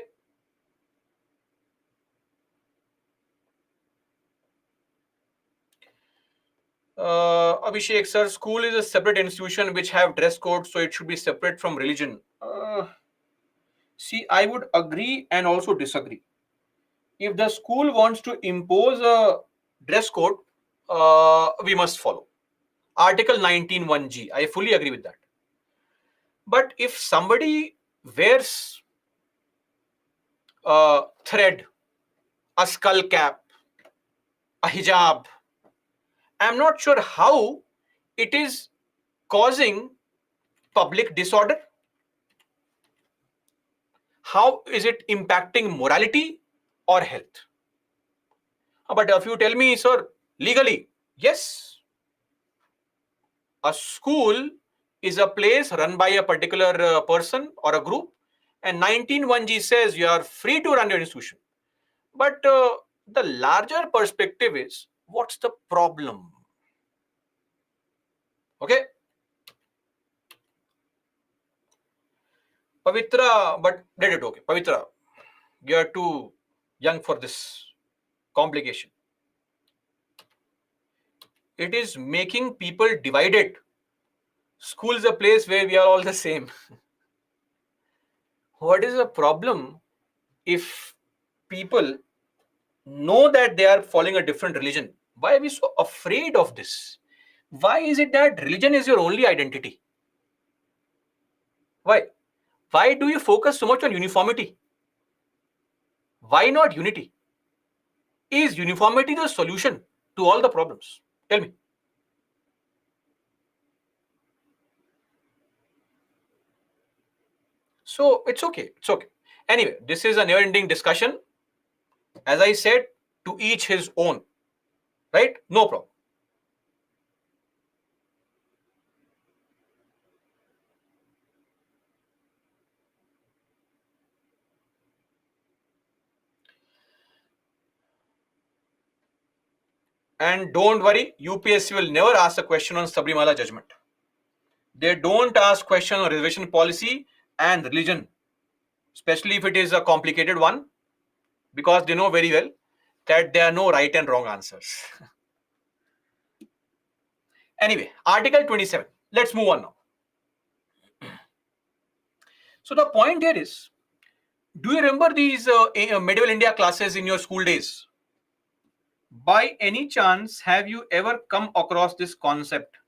A: Abhishek sir, school is a separate institution which have dress code, so it should be separate from religion. See, I would agree and also disagree. If the school wants to impose a dress code, we must follow. Article 19(1)(g). I fully agree with that. But if somebody wears a thread, a skull cap, a hijab, I'm not sure how it is causing public disorder. How is it impacting morality or health? But if you tell me, sir, legally, yes, a school is a place run by a particular person or a group, and 19(1)(g) says you are free to run your institution. But the larger perspective is what's the problem? Okay, Pavitra, but let it okay. Pavitra, you are too young for this complication. It is making people divided. School is a place where we are all the same. What is the problem if people know that they are following a different religion? Why are we so afraid of this? Why is it that religion is your only identity? Why? Why do you focus so much on uniformity? Why not unity? Is uniformity the solution to all the problems? Tell me. So it's okay. It's okay. Anyway, this is a never ending discussion. As I said, to each his own, right? No problem. And don't worry, UPSC will never ask a question on Sabrimala judgment. They don't ask question on reservation policy and religion, especially if it is a complicated one, because they know very well that there are no right and wrong answers. Anyway, Article 27. Let's move on now. So the point here is, do you remember these medieval India classes in your school days? By any chance, have you ever come across this concept?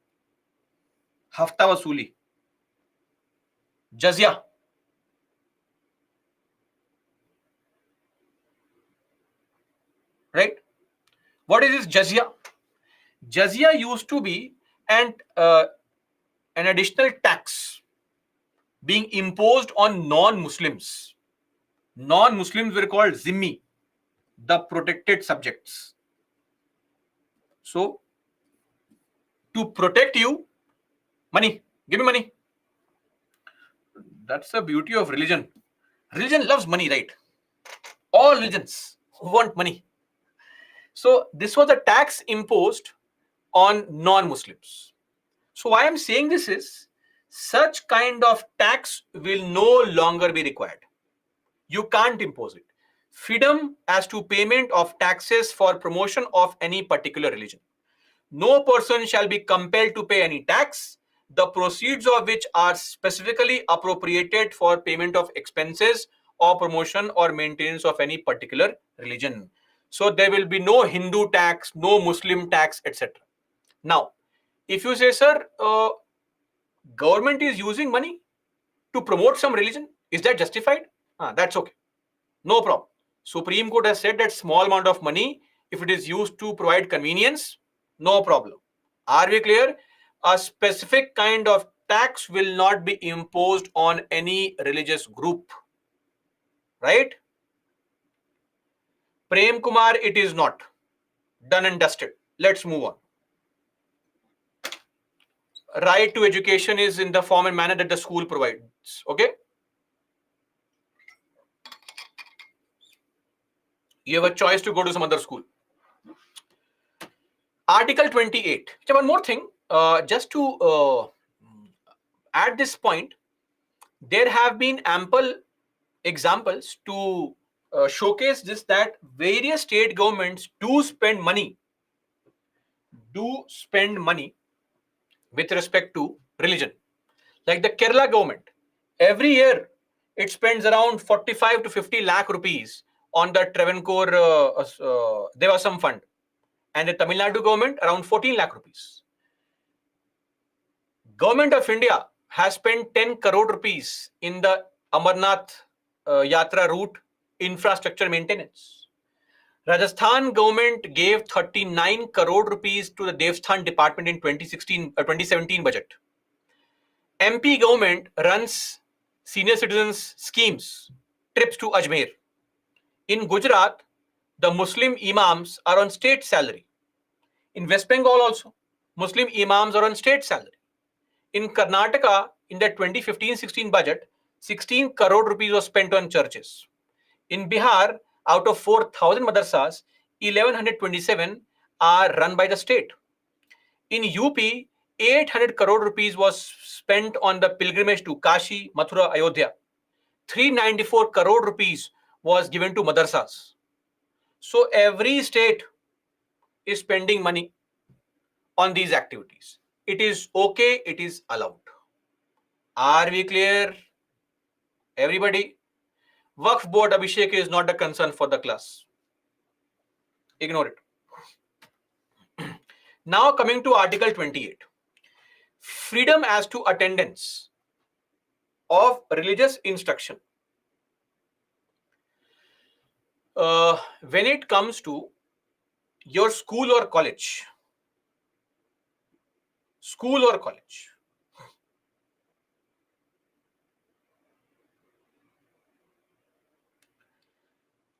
A: Hafta wasuli, jazya. Right? What is this jazya? Jazya used to be an additional tax being imposed on non-Muslims. Non-Muslims were called zimmi, the protected subjects. So, to protect you, money, give me money. That's the beauty of religion. Religion loves money, right? All religions want money. So, this was a tax imposed on non-Muslims. So, why I'm saying this is, such kind of tax will no longer be required. You can't impose it. Freedom as to payment of taxes for promotion of any particular religion. No person shall be compelled to pay any tax, the proceeds of which are specifically appropriated for payment of expenses or promotion or maintenance of any particular religion. So there will be no Hindu tax, no Muslim tax, etc. Now, if you say, sir, government is using money to promote some religion, is that justified? That's okay. No problem. Supreme Court has said that small amount of money, if it is used to provide convenience, no problem. Are we clear? A specific kind of tax will not be imposed on any religious group. Right? Prem Kumar, it is not. Done and dusted. Let's move on. Right to education is in the form and manner that the school provides. Okay? You have a choice to go to some other school. Article 28. One more thing, just to add this point, there have been ample examples to showcase this, that various state governments do spend money with respect to religion. Like the Kerala government, every year it spends around 45 to 50 lakh rupees on the Travancore Devasam fund, and the Tamil Nadu government around 14 lakh rupees. Government of India has spent 10 crore rupees in the Amarnath Yatra route infrastructure maintenance. Rajasthan government gave 39 crore rupees to the Devasthan department in 2017 budget. MP government runs senior citizens schemes, trips to Ajmer. In Gujarat, the Muslim imams are on state salary. In West Bengal also, Muslim imams are on state salary. In Karnataka, in the 2015-16 budget, 16 crore rupees was spent on churches. In Bihar, out of 4,000 madrasas, 1,127 are run by the state. In UP, 800 crore rupees was spent on the pilgrimage to Kashi, Mathura, Ayodhya. 394 crore rupees was given to madrasas. So every state is spending money on these activities. It is okay, it is allowed. Are we clear? Everybody? Waqf board Abhishek is not a concern for the class. Ignore it. Now coming to Article 28. Freedom as to attendance of religious instruction. When it comes to your school or college,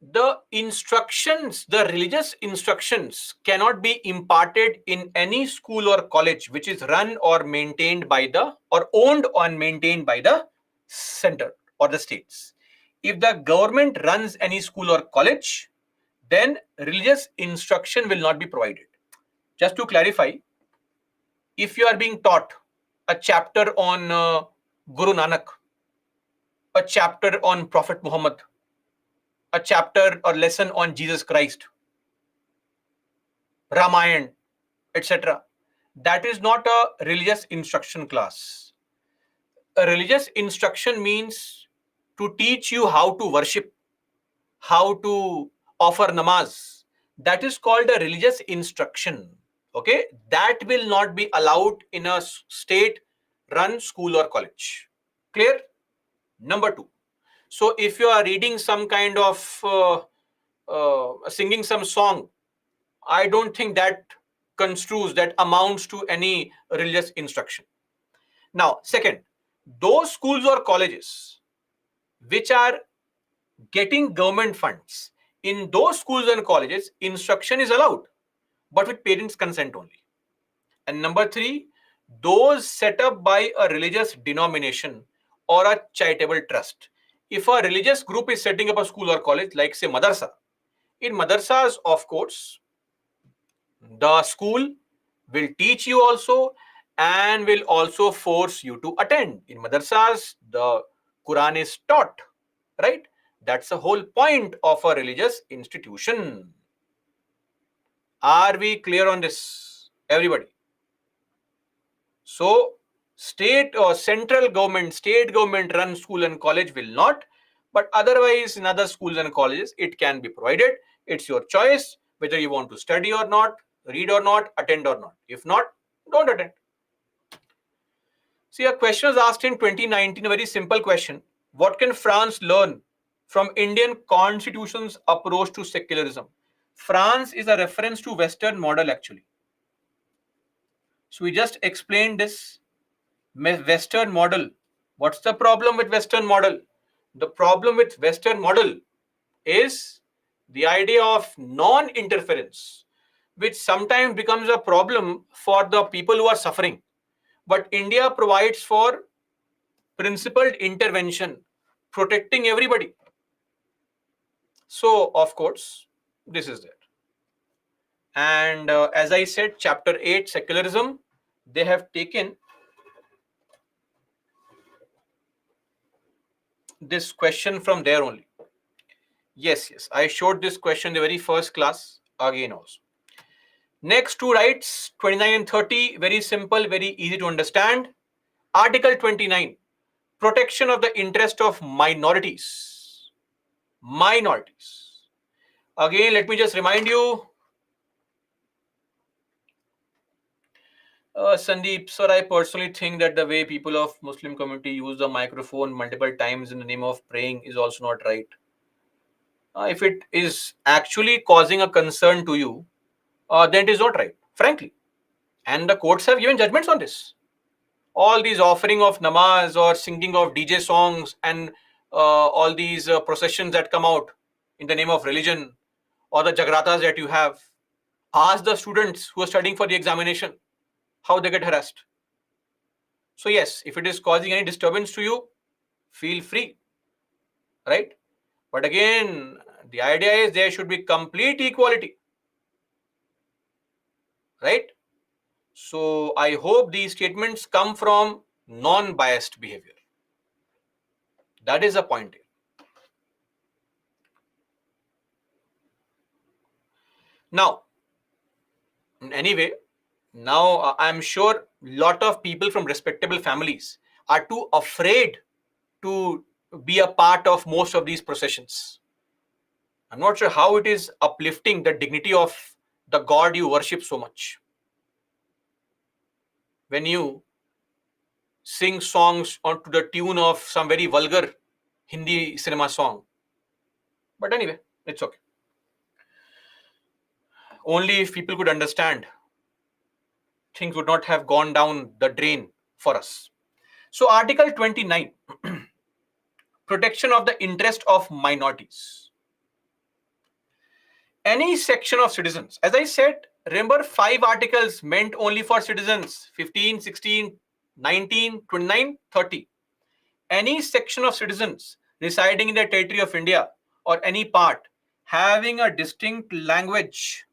A: the instructions, the religious instructions cannot be imparted in any school or college which is run or maintained by the, or owned and maintained by the center or the states. If the government runs any school or college, then religious instruction will not be provided. Just to clarify, if you are being taught a chapter on Guru Nanak, a chapter on Prophet Muhammad, a chapter or lesson on Jesus Christ, Ramayana, etc., that is not a religious instruction class. A religious instruction means to teach you how to worship, how to offer namaz. That is called a religious instruction. Okay, that will not be allowed in a state run school or college. Clear? Number two. So if you are reading some kind of singing some song, I don't think that construes, that amounts to any religious instruction. Now, second, those schools or colleges which are getting government funds, in those schools and colleges, instruction is allowed, but with parents' consent only. And number three, those set up by a religious denomination or a charitable trust. If a religious group is setting up a school or college, like say madrasa, in madrasas, of course, the school will teach you also and will also force you to attend. In madrasas, the Quran is taught, right? That's the whole point of a religious institution. Are we clear on this, everybody? So, state or central government, state government run school and college will not, but otherwise in other schools and colleges, it can be provided. It's your choice whether you want to study or not, read or not, attend or not. If not, don't attend. See, a question was asked in 2019, a very simple question. What can France learn from Indian constitution's approach to secularism? France is a reference to Western model actually. So we just explained this Western model. What's the problem with Western model? The problem with Western model is the idea of non-interference, which sometimes becomes a problem for the people who are suffering. But India provides for principled intervention, protecting everybody. So, of course, this is there. And as I said, chapter 8, secularism, they have taken this question from there only. Yes, I showed this question in the very first class again also. Next two rights, 29 and 30, very simple, very easy to understand. Article 29, protection of the interest of minorities. Minorities. Again, let me just remind you, Sandeep, sir, I personally think that the way people of Muslim community use the microphone multiple times in the name of praying is also not right. If it is actually causing a concern to you, then it is not right, frankly. And the courts have given judgments on this. All these offering of namaz or singing of DJ songs and all these processions that come out in the name of religion, or the jagratas that you have, ask the students who are studying for the examination how they get harassed. So yes, if it is causing any disturbance to you, feel free, right? But again, the idea is there should be complete equality, right? So I hope these statements come from non-biased behavior. That is the point here. Now, anyway, now I'm sure lot of people from respectable families are too afraid to be a part of most of these processions. I'm not sure how it is uplifting the dignity of the God you worship so much. When you sing songs onto the tune of some very vulgar Hindi cinema song. But anyway, it's okay. Only if people could understand, things would not have gone down the drain for us. So Article 29, protection of the interest of minorities. Any section of citizens, as I said, remember 5 articles meant only for citizens, 15, 16, 19, 29, 30. Any section of citizens residing in the territory of India or any part having a distinct language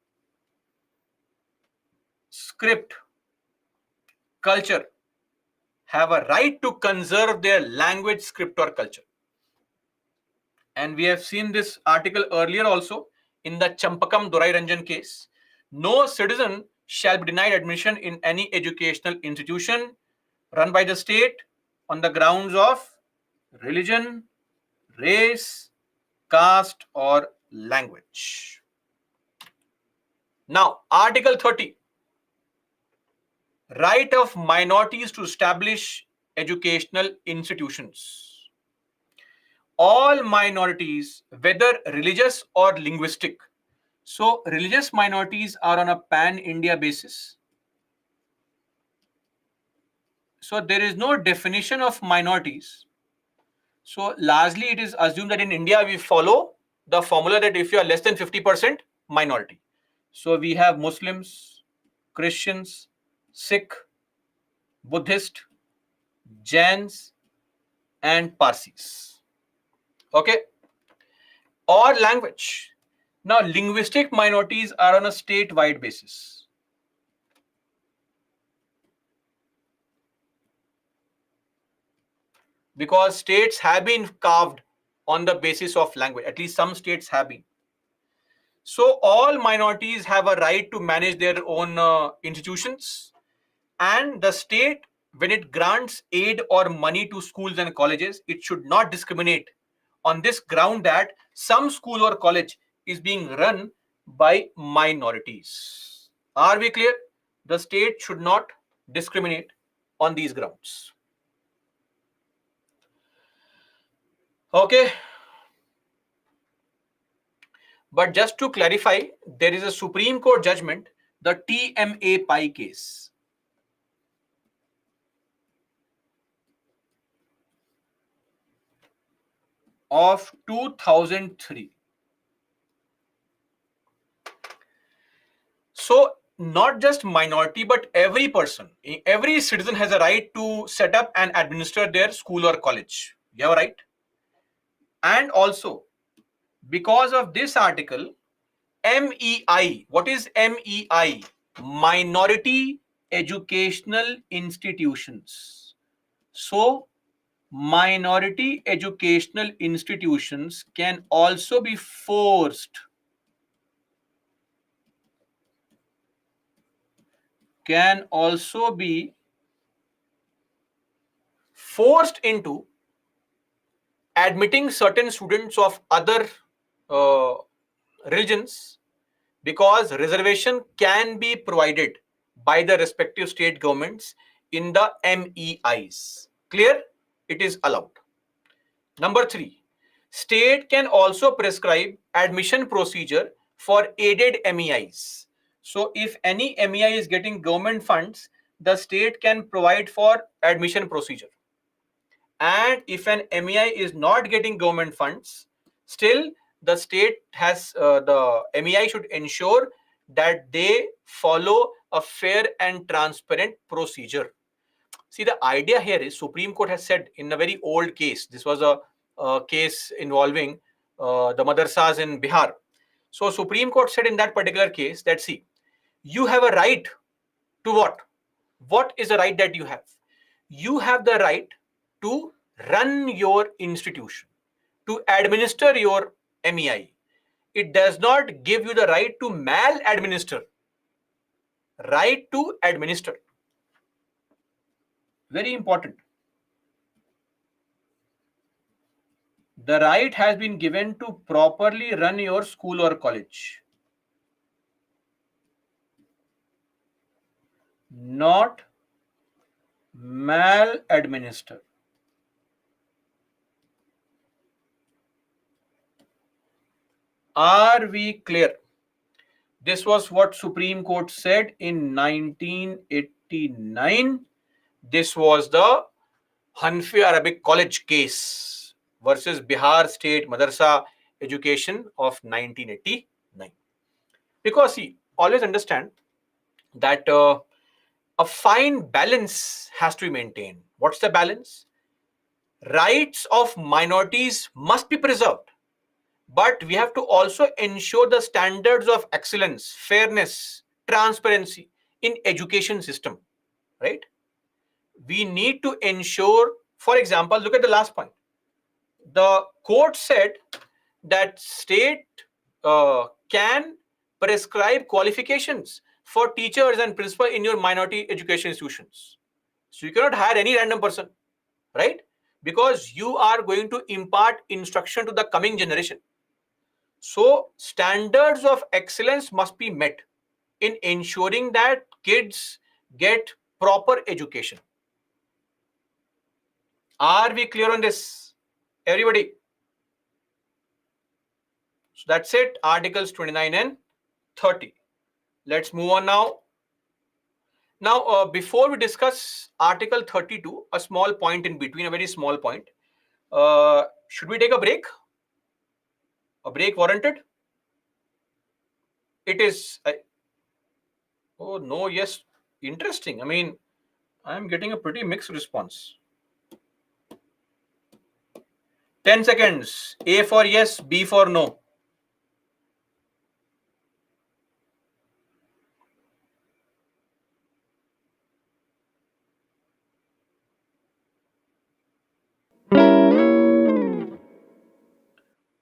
A: script, culture have a right to conserve their language, script, or culture. And we have seen this article earlier also in the Champakam Dorai Ranjan case. No citizen shall be denied admission in any educational institution run by the state on the grounds of religion, race, caste, or language. Now, Article 30, right of minorities to establish educational institutions. All minorities, whether religious or linguistic. So, religious minorities are on a pan-India basis. So, there is no definition of minorities. So, largely it is assumed that in India we follow the formula that if you are less than 50% minority. So, we have Muslims, Christians, Sikh, Buddhist, Jains, and Parsis. Okay. Or language. Now, linguistic minorities are on a state-wide basis. Because states have been carved on the basis of language. At least some states have been. So all minorities have a right to manage their own institutions, and the state, when it grants aid or money to schools and colleges, it should not discriminate on this ground that some school or college is being run by minorities. Are we clear? The state should not discriminate on these grounds. Okay. But just to clarify, there is a Supreme Court judgment, the TMA Pi case. Of 2003. So not just minority, but every person, every citizen has a right to set up and administer their school or college. You have a right. And also, because of this article, MEI, what is MEI? Minority Educational Institutions. So, minority educational institutions can also be forced into admitting certain students of other religions, because reservation can be provided by the respective state governments in the MEIs. Clear? It is allowed. Number 3, state can also prescribe admission procedure for aided MEIs. So if any MEI is getting government funds, the state can provide for admission procedure. And if an MEI is not getting government funds, still the state has the MEI should ensure that they follow a fair and transparent procedure. See, the idea here is Supreme Court has said in a very old case. This was a case involving the madrasas in Bihar. So Supreme Court said in that particular case that, see, you have a right to what? What is the right that you have? You have the right to run your institution, to administer your MEI. It does not give you the right to mal-administer. Right to administer. Very important. The right has been given to properly run your school or college, not mal-administer. Are we clear? This was what Supreme Court said in 1989. This was the Hanfi Arabic College case versus Bihar State Madrasa Education of 1989. Because see, always understand that a fine balance has to be maintained. What's the balance? Rights of minorities must be preserved, but we have to also ensure the standards of excellence, fairness, transparency in education system, right? We need to ensure, for example, look at the last point. The court said that state can prescribe qualifications for teachers and principal in your minority education institutions. So you cannot hire any random person, right? Because you are going to impart instruction to the coming generation. So standards of excellence must be met in ensuring that kids get proper education. Are we clear on this, everybody? So that's it, Articles 29 and 30. Let's move on now. Now, before we discuss Article 32, a small point in between, a very small point. Should we take a break? A break warranted? It is. Oh, no, yes. Interesting. I mean, I'm getting a pretty mixed response. 10 seconds. A for yes, B for no.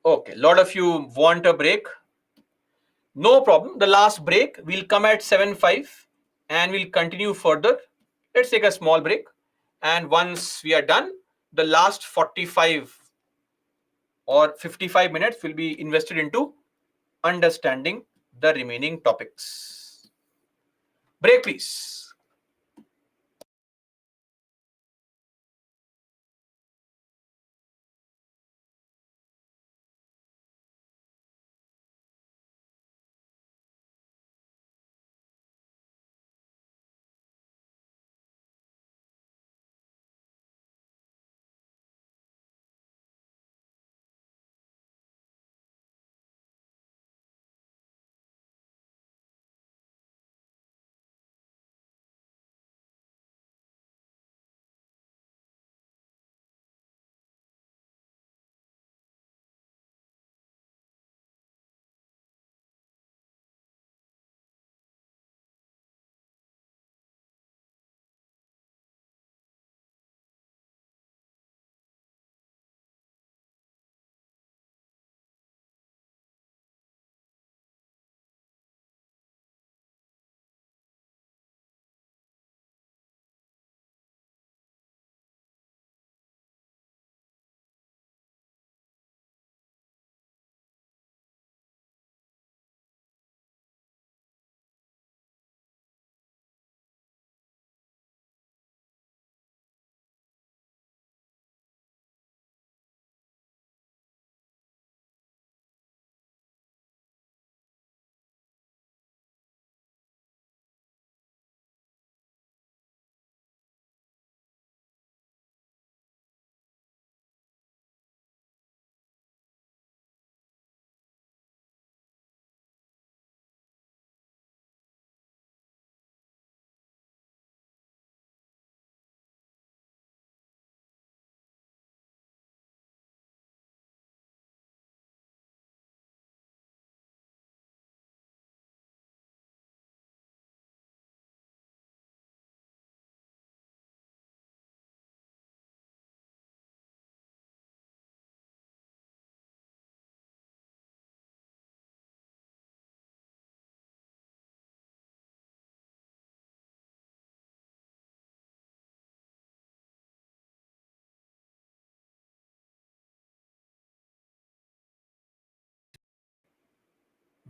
A: Okay, a lot of you want a break. No problem. The last break will come at 7:05 and we'll continue further. Let's take a small break. And once we are done, the last 45 or 55 minutes will be invested into understanding the remaining topics. Break, please.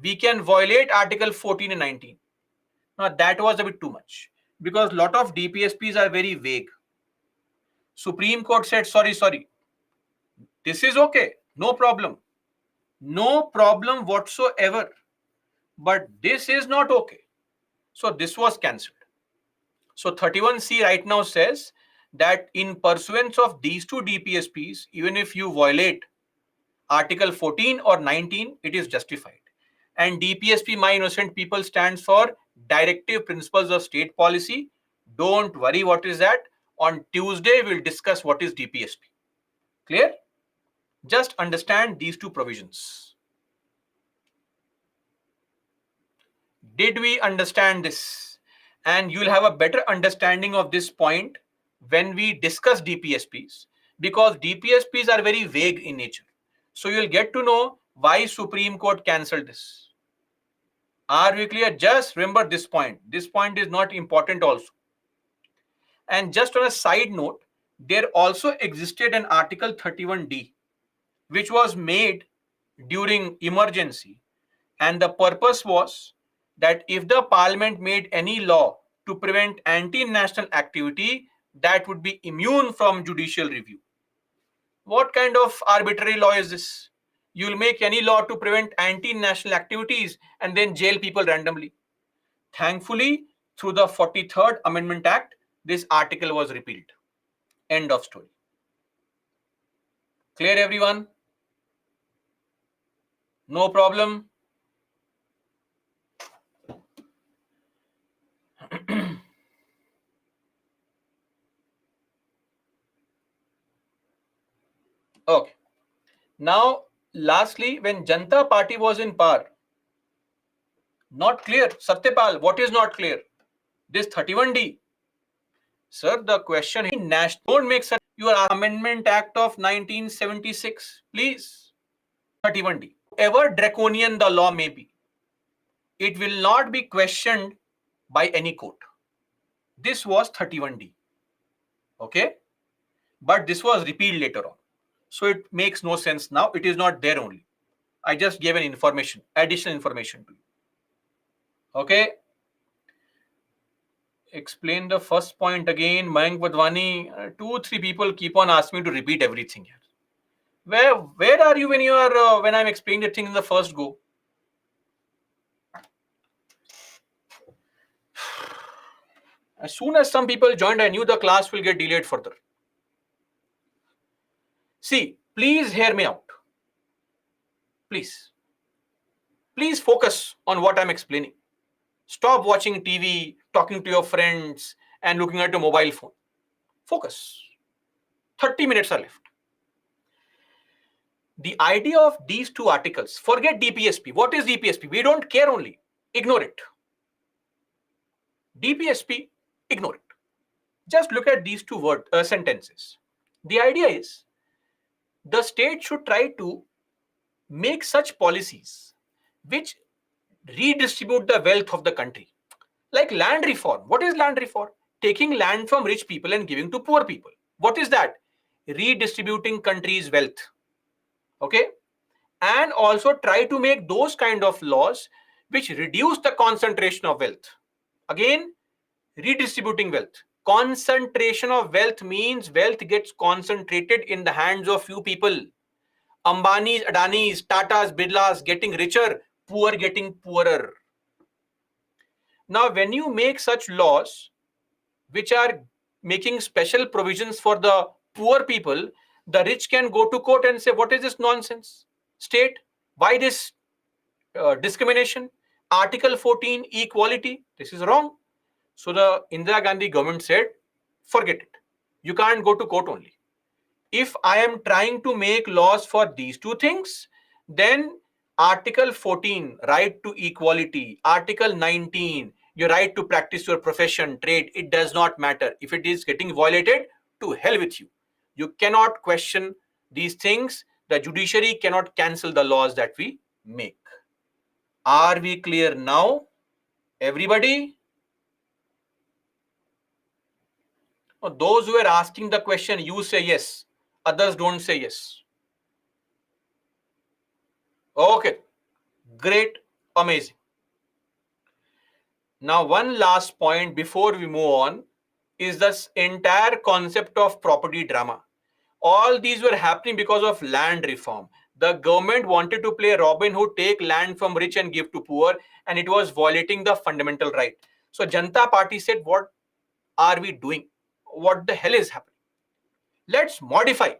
A: We can violate Article 14 and 19. Now, that was a bit too much because a lot of DPSPs are very vague. Supreme Court said, sorry, this is okay, no problem. No problem whatsoever. But this is not okay. So this was cancelled. So 31C right now says that in pursuance of these two DPSPs, even if you violate Article 14 or 19, it is justified. And DPSP, my innocent people, stands for Directive Principles of State Policy. Don't worry what is that. On Tuesday, we'll discuss what is DPSP. Clear? Just understand these two provisions. Did we understand this? And you'll have a better understanding of this point when we discuss DPSPs, because DPSPs are very vague in nature. So you'll get to know why Supreme Court cancelled this. Are we clear? Just remember this point. This point is not important also. And just on a side note, there also existed an Article 31D, which was made during emergency. And the purpose was that if the parliament made any law to prevent anti-national activity, that would be immune from judicial review. What kind of arbitrary law is this? You'll make any law to prevent anti-national activities and then jail people randomly. Thankfully, through the 43rd Amendment Act, this article was repealed. End of story. Clear, everyone? No problem? Okay. Now, lastly, when Janata Party was in power, not clear. Satyapal, what is not clear? This 31D. Sir, the question is national. Don't make such your Amendment Act of 1976. Please. 31D. However draconian the law may be, it will not be questioned by any court. This was 31D. Okay? But this was repealed later on. So it makes no sense now. It is not there only. I just gave an information, additional information to you. Okay? Explain the first point again. Mayank Wadhwani, 2-3 people keep on asking me to repeat everything here. Where are you when you are when I'm explaining the thing in the first go? As soon as some people joined, I knew the class will get delayed further. See, please hear me out. Please focus on what I'm explaining. Stop watching TV, talking to your friends, and looking at your mobile phone. Focus. 30 minutes are left. The idea of these two articles, forget DPSP. What is DPSP? We don't care only. Ignore it. DPSP, ignore it. Just look at these two sentences. The idea is the state should try to make such policies which redistribute the wealth of the country. Like land reform. What is land reform? Taking land from rich people and giving to poor people. What is that? Redistributing country's wealth. Okay? And also try to make those kind of laws which reduce the concentration of wealth. Again, redistributing wealth. Concentration of wealth means wealth gets concentrated in the hands of few people. Ambani's, Adani's, Tata's, Birla's getting richer, poor getting poorer. Now, when you make such laws which are making special provisions for the poor people, the rich can go to court and say, what is this nonsense? State, why this discrimination? Article 14, equality, this is wrong. So the Indira Gandhi government said, forget it. You can't go to court only. If I am trying to make laws for these two things, then Article 14, right to equality, Article 19, your right to practice your profession, trade, it does not matter. If it is getting violated, to hell with you. You cannot question these things. The judiciary cannot cancel the laws that we make. Are we clear now? Everybody? Those who are asking the question, you say yes. Others don't say yes. Okay. Great. Amazing. Now, one last point before we move on is this entire concept of property drama. All these were happening because of land reform. The government wanted to play Robin Hood, take land from rich and give to poor, and it was violating the fundamental right. So Janata Party said, what are we doing? What the hell is happening? Let's modify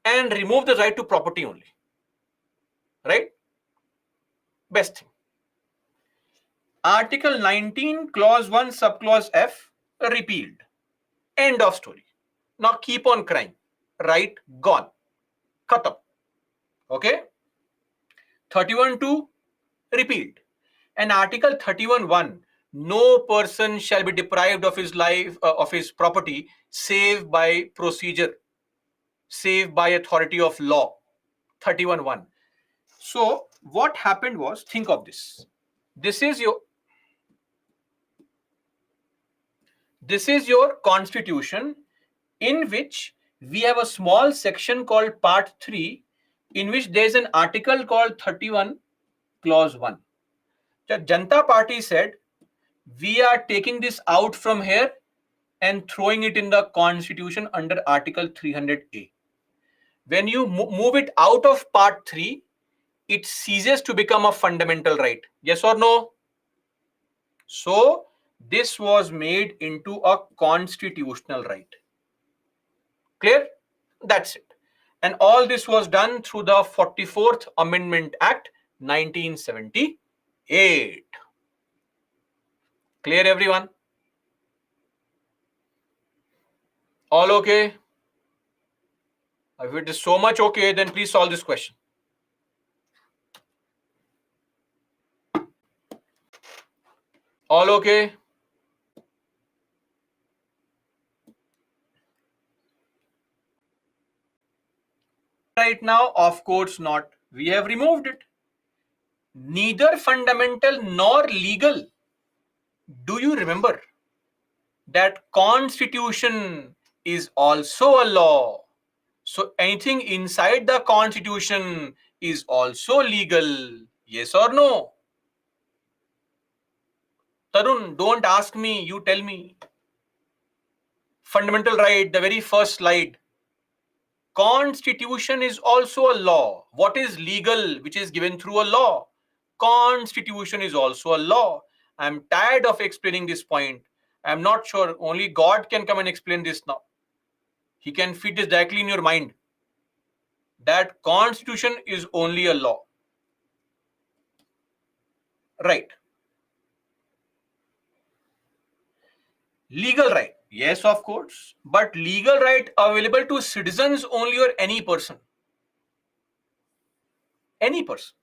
A: and remove the right to property only. Right? Best thing. Article 19, clause 1, subclause F, repealed. End of story. Now keep on crying. Right? Gone. Khatam. Okay? 31.2, repealed. And Article 31.1, no person shall be deprived of his life, of his property, save by procedure, save by authority of law. 31.1. So what happened was, think of this. This is your constitution, in which we have a small section called part 3, in which there is an article called 31 clause 1. The Janata Party said, we are taking this out from here and throwing it in the constitution under article 300A. When you move it out of part 3, it ceases to become a fundamental right. Yes or no? So this was made into a constitutional right. Clear? That's it. And all this was done through the 44th Amendment Act 1978. Clear, everyone? All okay? If it is so much okay, then please solve this question. All okay? Right now, of course not. We have removed it. Neither fundamental nor legal. Do you remember that constitution is also a law? So anything inside the constitution is also legal. Yes or no? Tarun, don't ask me, you tell me. Fundamental right, the very first slide. Constitution is also a law. What is legal, which is given through a law? Constitution is also a law. I'm tired of explaining this point. I'm not sure. Only God can come and explain this now. He can feed this directly in your mind. That constitution is only a law. Right. Legal right. Yes, of course. But legal right available to citizens only, or any person? Any person.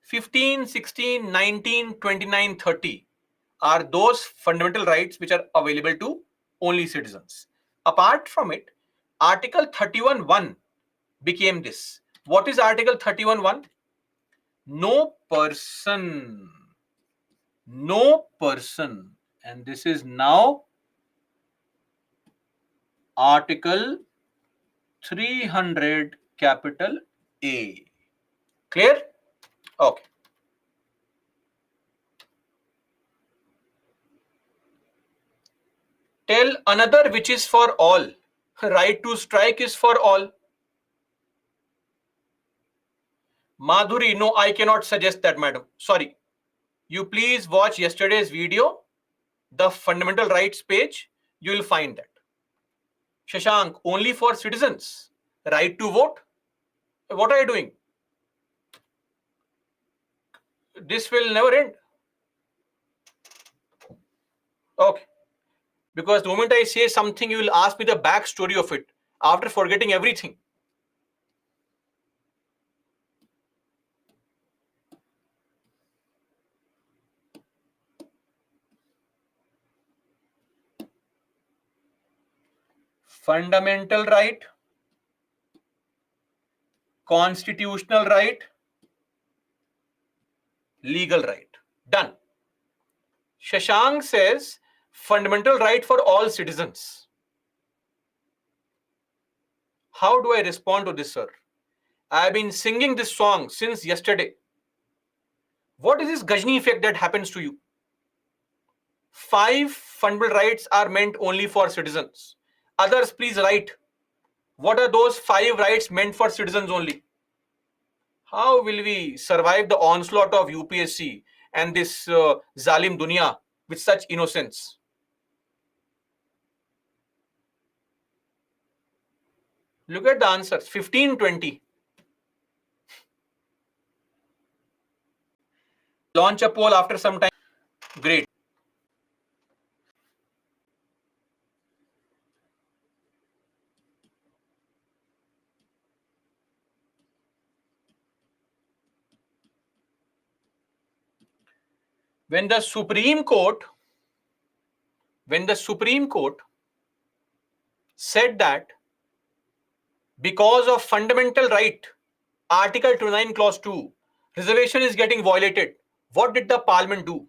A: 15, 16, 19, 29, 30 are those fundamental rights which are available to only citizens. Apart from it, Article 31.1 became this. What is Article 31.1? No person, and this is now Article 300 capital A. Clear? Okay. Tell another which is for all. Right to strike is for all. Madhuri, no, I cannot suggest that, madam. Sorry. You please watch yesterday's video, the fundamental rights page. You will find that. Shashank, only for citizens. Right to vote? What are you doing? This will never end. Okay. Because the moment I say something, you will ask me the backstory of it after forgetting everything. Fundamental right, constitutional right, legal right. Done. Shashank says fundamental right for all citizens. How do I respond to this, sir? I have been singing this song since yesterday. What is this Gajni effect that happens to you? 5 fundamental rights are meant only for citizens. Others, please write. What are those 5 rights meant for citizens only? How will we survive the onslaught of UPSC and this Zalim Dunya with such innocence? Look at the answers. 15, 20. Launch a poll after some time. Great. when the Supreme Court said that because of fundamental right, Article 29 Clause 2, reservation is getting violated, what did the Parliament do?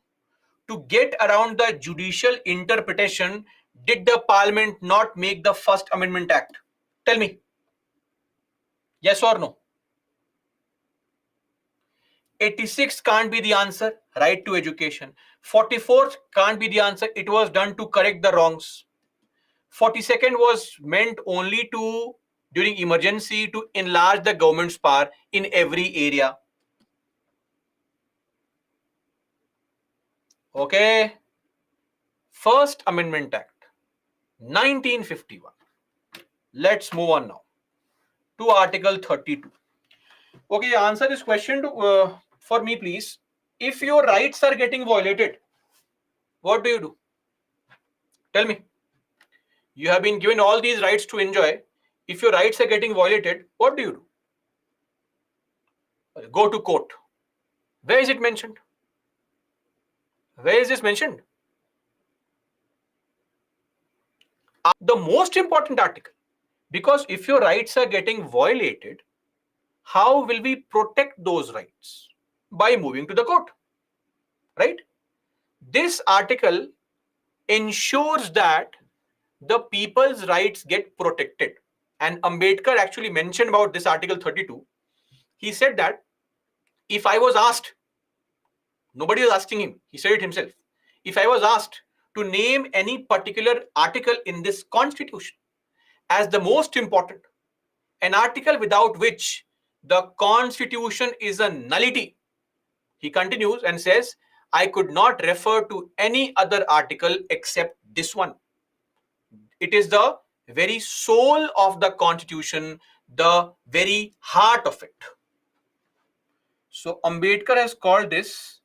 A: To get around the judicial interpretation, did the Parliament not make the First Amendment Act? Tell me. Yes or no? 86 can't be the answer, right to education. 44th can't be the answer, it was done to correct the wrongs. 42nd was meant only to, during emergency, to enlarge the government's power in every area. Okay. First Amendment Act, 1951. Let's move on now to Article 32. Okay, answer this question for me, please. If your rights are getting violated, what do? Tell me. You have been given all these rights to enjoy. If your rights are getting violated, what do? Go to court. Where is it mentioned? Where is this mentioned? The most important article. Because if your rights are getting violated, how will we protect those rights? By moving to the court, right? This article ensures that the people's rights get protected. And Ambedkar actually mentioned about this Article 32. He said that if I was asked, nobody was asking him, he said it himself. If I was asked to name any particular article in this constitution as the most important, an article without which the constitution is a nullity, he continues and says, I could not refer to any other article except this one. It is the very soul of the constitution, the very heart of it. So Ambedkar has called this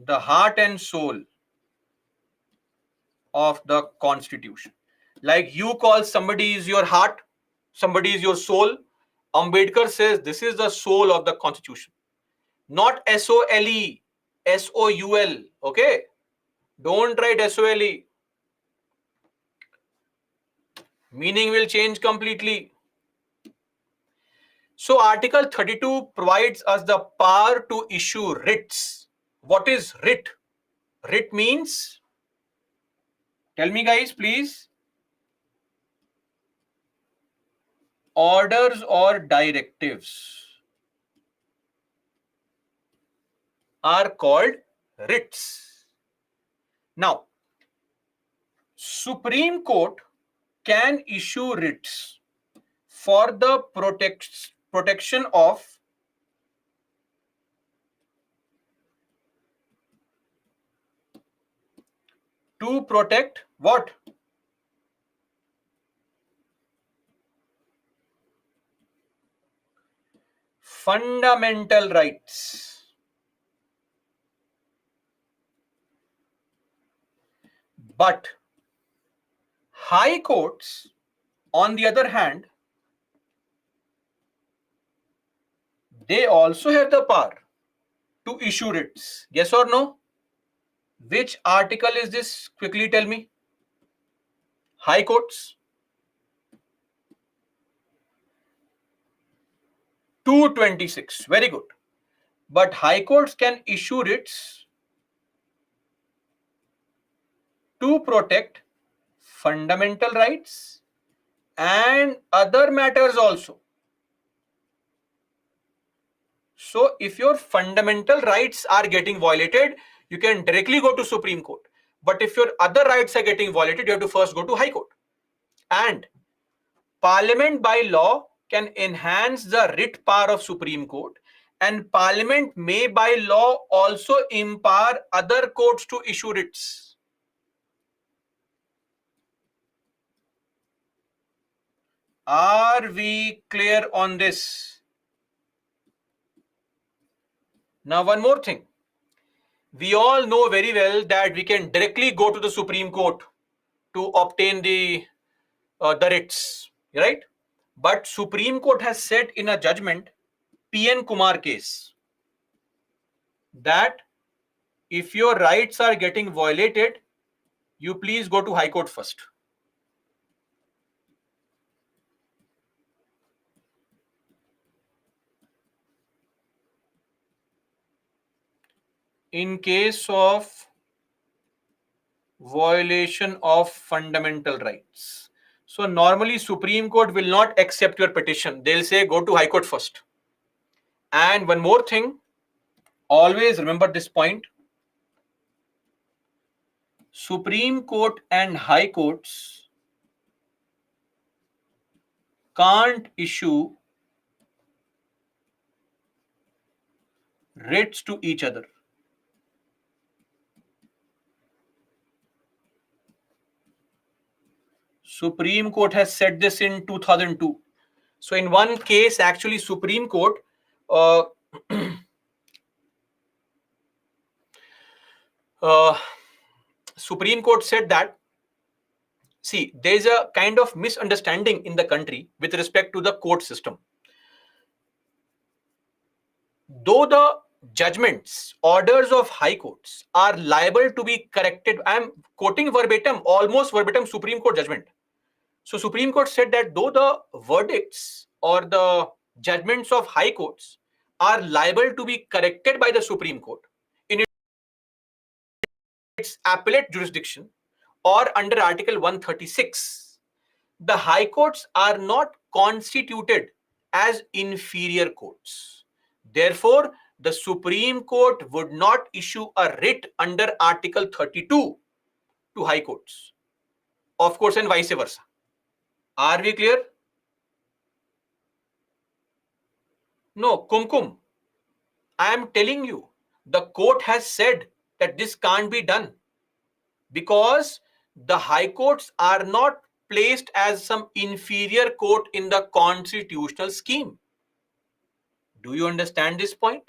A: the heart and soul of the constitution. Like you call somebody is your heart, somebody is your soul. Ambedkar says this is the soul of the constitution. Not S-O-L-E, S-O-U-L. Okay? Don't write S-O-L-E. Meaning will change completely. So Article 32 provides us the power to issue writs. What is writ? Writ means, tell me guys please, orders or directives are called writs. Now, Supreme Court can issue writs for the protection of to protect what? Fundamental rights. But high courts, on the other hand, they also have the power to issue writs. Yes or no? Which article is this? Quickly tell me. High courts. 226. Very good. But high courts can issue writs to protect fundamental rights and other matters also. So if your fundamental rights are getting violated, you can directly go to Supreme Court. But if your other rights are getting violated, you have to first go to High Court. And Parliament by law can enhance the writ power of Supreme Court, and Parliament may by law also empower other courts to issue writs. Are we clear on this? Now one more thing. We all know very well that we can directly go to the Supreme Court to obtain the writs, right? But Supreme Court has said in a judgment, PN Kumar case, that if your rights are getting violated, you please go to High Court first. In case of violation of fundamental rights. So normally Supreme Court will not accept your petition. They'll say go to High Court first. And one more thing, always remember this point. Supreme Court and High Courts can't issue writs to each other. Supreme Court has said this in 2002. So in one case, actually Supreme Court Supreme Court said that, see, there's a kind of misunderstanding in the country with respect to the court system. Though the judgments, orders of high courts are liable to be corrected, I am quoting verbatim, almost verbatim Supreme Court judgment. So Supreme Court said that though the verdicts or the judgments of high courts are liable to be corrected by the Supreme Court in its appellate jurisdiction or under Article 136, the high courts are not constituted as inferior courts. Therefore, the Supreme Court would not issue a writ under Article 32 to high courts. Of course, and vice versa. Are we clear? No, Kumkum. I am telling you, the court has said that this can't be done because the high courts are not placed as some inferior court in the constitutional scheme. Do you understand this point?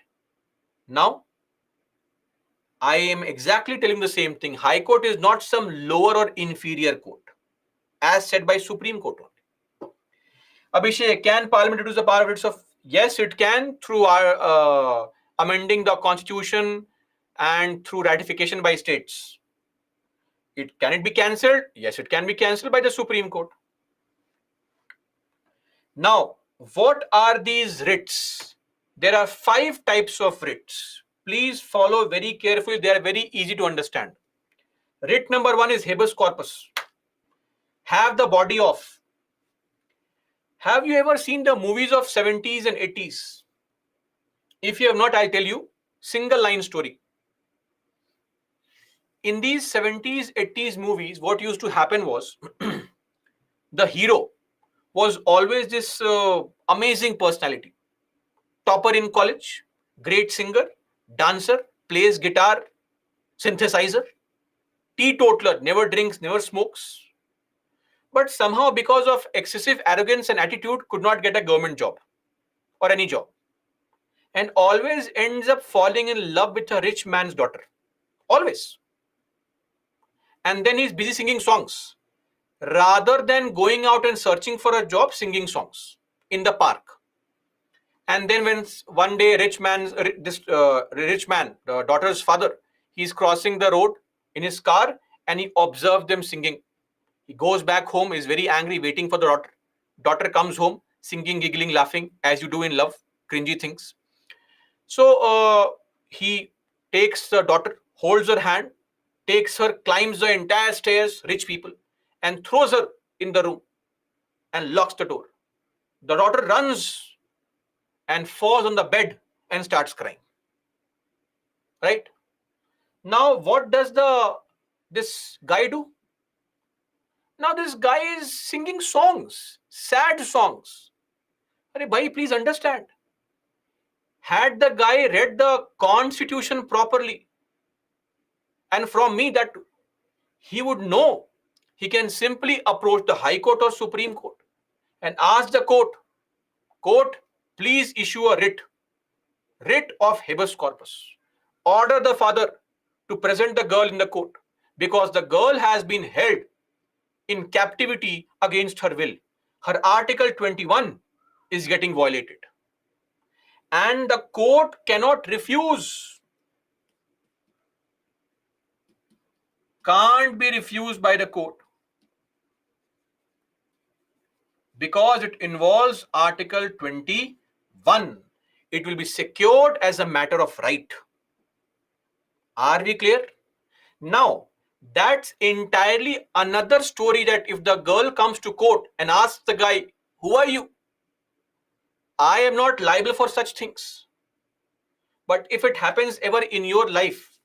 A: Now, I am exactly telling the same thing. High Court is not some lower or inferior court, as said by Supreme Court only. Abhishek, can Parliament reduce the power of writs of? Yes, it can through our amending the constitution and through ratification by states. Can it be cancelled? Yes, it can be cancelled by the Supreme Court. Now, what are these writs? There are 5 types of writs. Please follow very carefully. They are very easy to understand. Writ number 1 is habeas corpus. Have the body of. Have you ever seen the movies of 70s and 80s? If you have not, I'll tell you. Single line story. In these 70s, 80s movies, what used to happen was the hero was always this amazing personality. Topper in college, great singer, dancer, plays guitar, synthesizer, teetotaler, never drinks, never smokes. But somehow because of excessive arrogance and attitude could not get a government job or any job. And always ends up falling in love with a rich man's daughter. Always. And then he's busy singing songs. Rather than going out and searching for a job, singing songs in the park. And then when one day rich man, the daughter's father, he's crossing the road in his car and he observed them singing. He goes back home, is very angry, waiting for the daughter. Daughter comes home, singing, giggling, laughing, as you do in love, cringy things. So he takes the daughter, holds her hand, takes her, climbs the entire stairs, rich people, and throws her in the room and locks the door. The daughter runs and falls on the bed and starts crying. Right? Now, what does this guy do? Now, this guy is singing songs, sad songs. Arey bhai, please understand. Had the guy read the constitution properly, and from me that he would know, he can simply approach the High Court or Supreme Court and ask the court, please issue a writ of habeas corpus. Order the father to present the girl in the court because the girl has been held in captivity against her will. Her Article 21 is getting violated. And the court cannot refuse can't be refused by the court because it involves Article 21. It will be secured as a matter of right. Are we clear? Now, that's entirely another story that if the girl comes to court and asks the guy, who are you? I am not liable for such things. But if it happens ever in your life,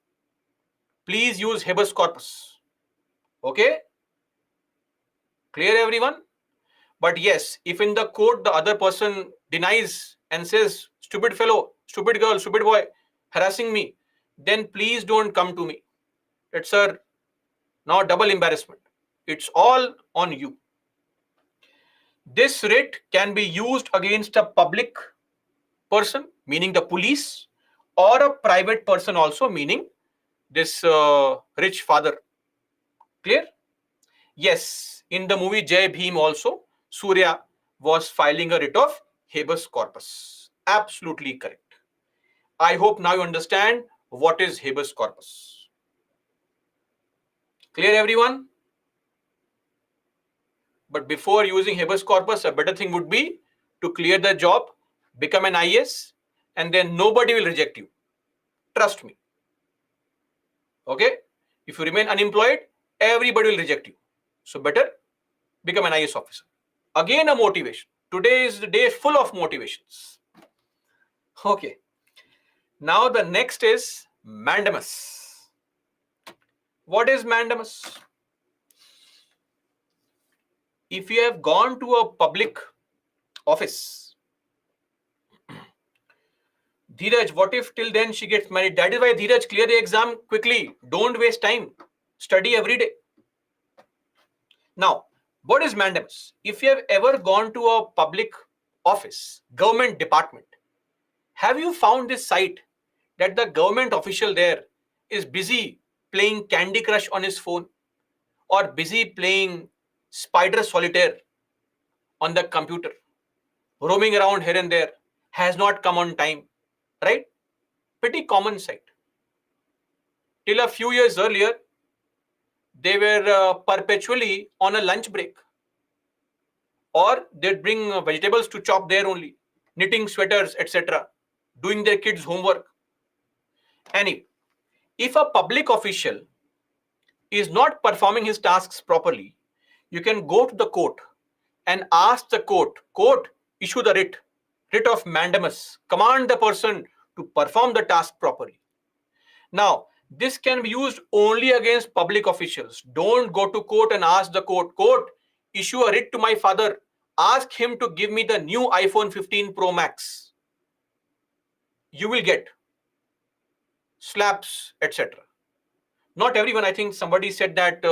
A: please use habeas corpus. Okay? Clear, everyone? But yes, if in the court the other person denies and says, stupid fellow, stupid girl, stupid boy, harassing me, then please don't come to me. It's a now double embarrassment. It's all on you. This writ can be used against a public person, meaning the police, or a private person also, meaning this rich father. Clear? Yes, in the movie Jai Bhim also, Surya was filing a writ of habeas corpus. Absolutely correct. I hope now you understand what is habeas corpus. Clear, everyone? But before using habeas corpus, a better thing would be to clear the job, become an IAS, and then nobody will reject you. Trust me. Okay? If you remain unemployed, everybody will reject you. So better become an IAS officer. Again, a motivation. Today is the day full of motivations. Okay. Now the next is mandamus. What is mandamus? If you have gone to a public office, Dheeraj, what if till then she gets married? That is why, Dheeraj, clear the exam quickly. Don't waste time. Study every day. Now, what is mandamus? If you have ever gone to a public office, government department, have you found this site that the government official there is busy playing Candy Crush on his phone or busy playing Spider Solitaire on the computer, roaming around here and there, has not come on time, right? Pretty common sight. Till a few years earlier, they were perpetually on a lunch break, or they'd bring vegetables to chop there only, knitting sweaters, etc., doing their kids' homework. Anyway, if a public official is not performing his tasks properly, you can go to the court and ask the court, issue the writ of mandamus, command the person to perform the task properly. Now, this can be used only against public officials. Don't go to court and ask the court, issue a writ to my father, ask him to give me the new iPhone 15 Pro Max. You will get slaps, etc. Not everyone. I think somebody said that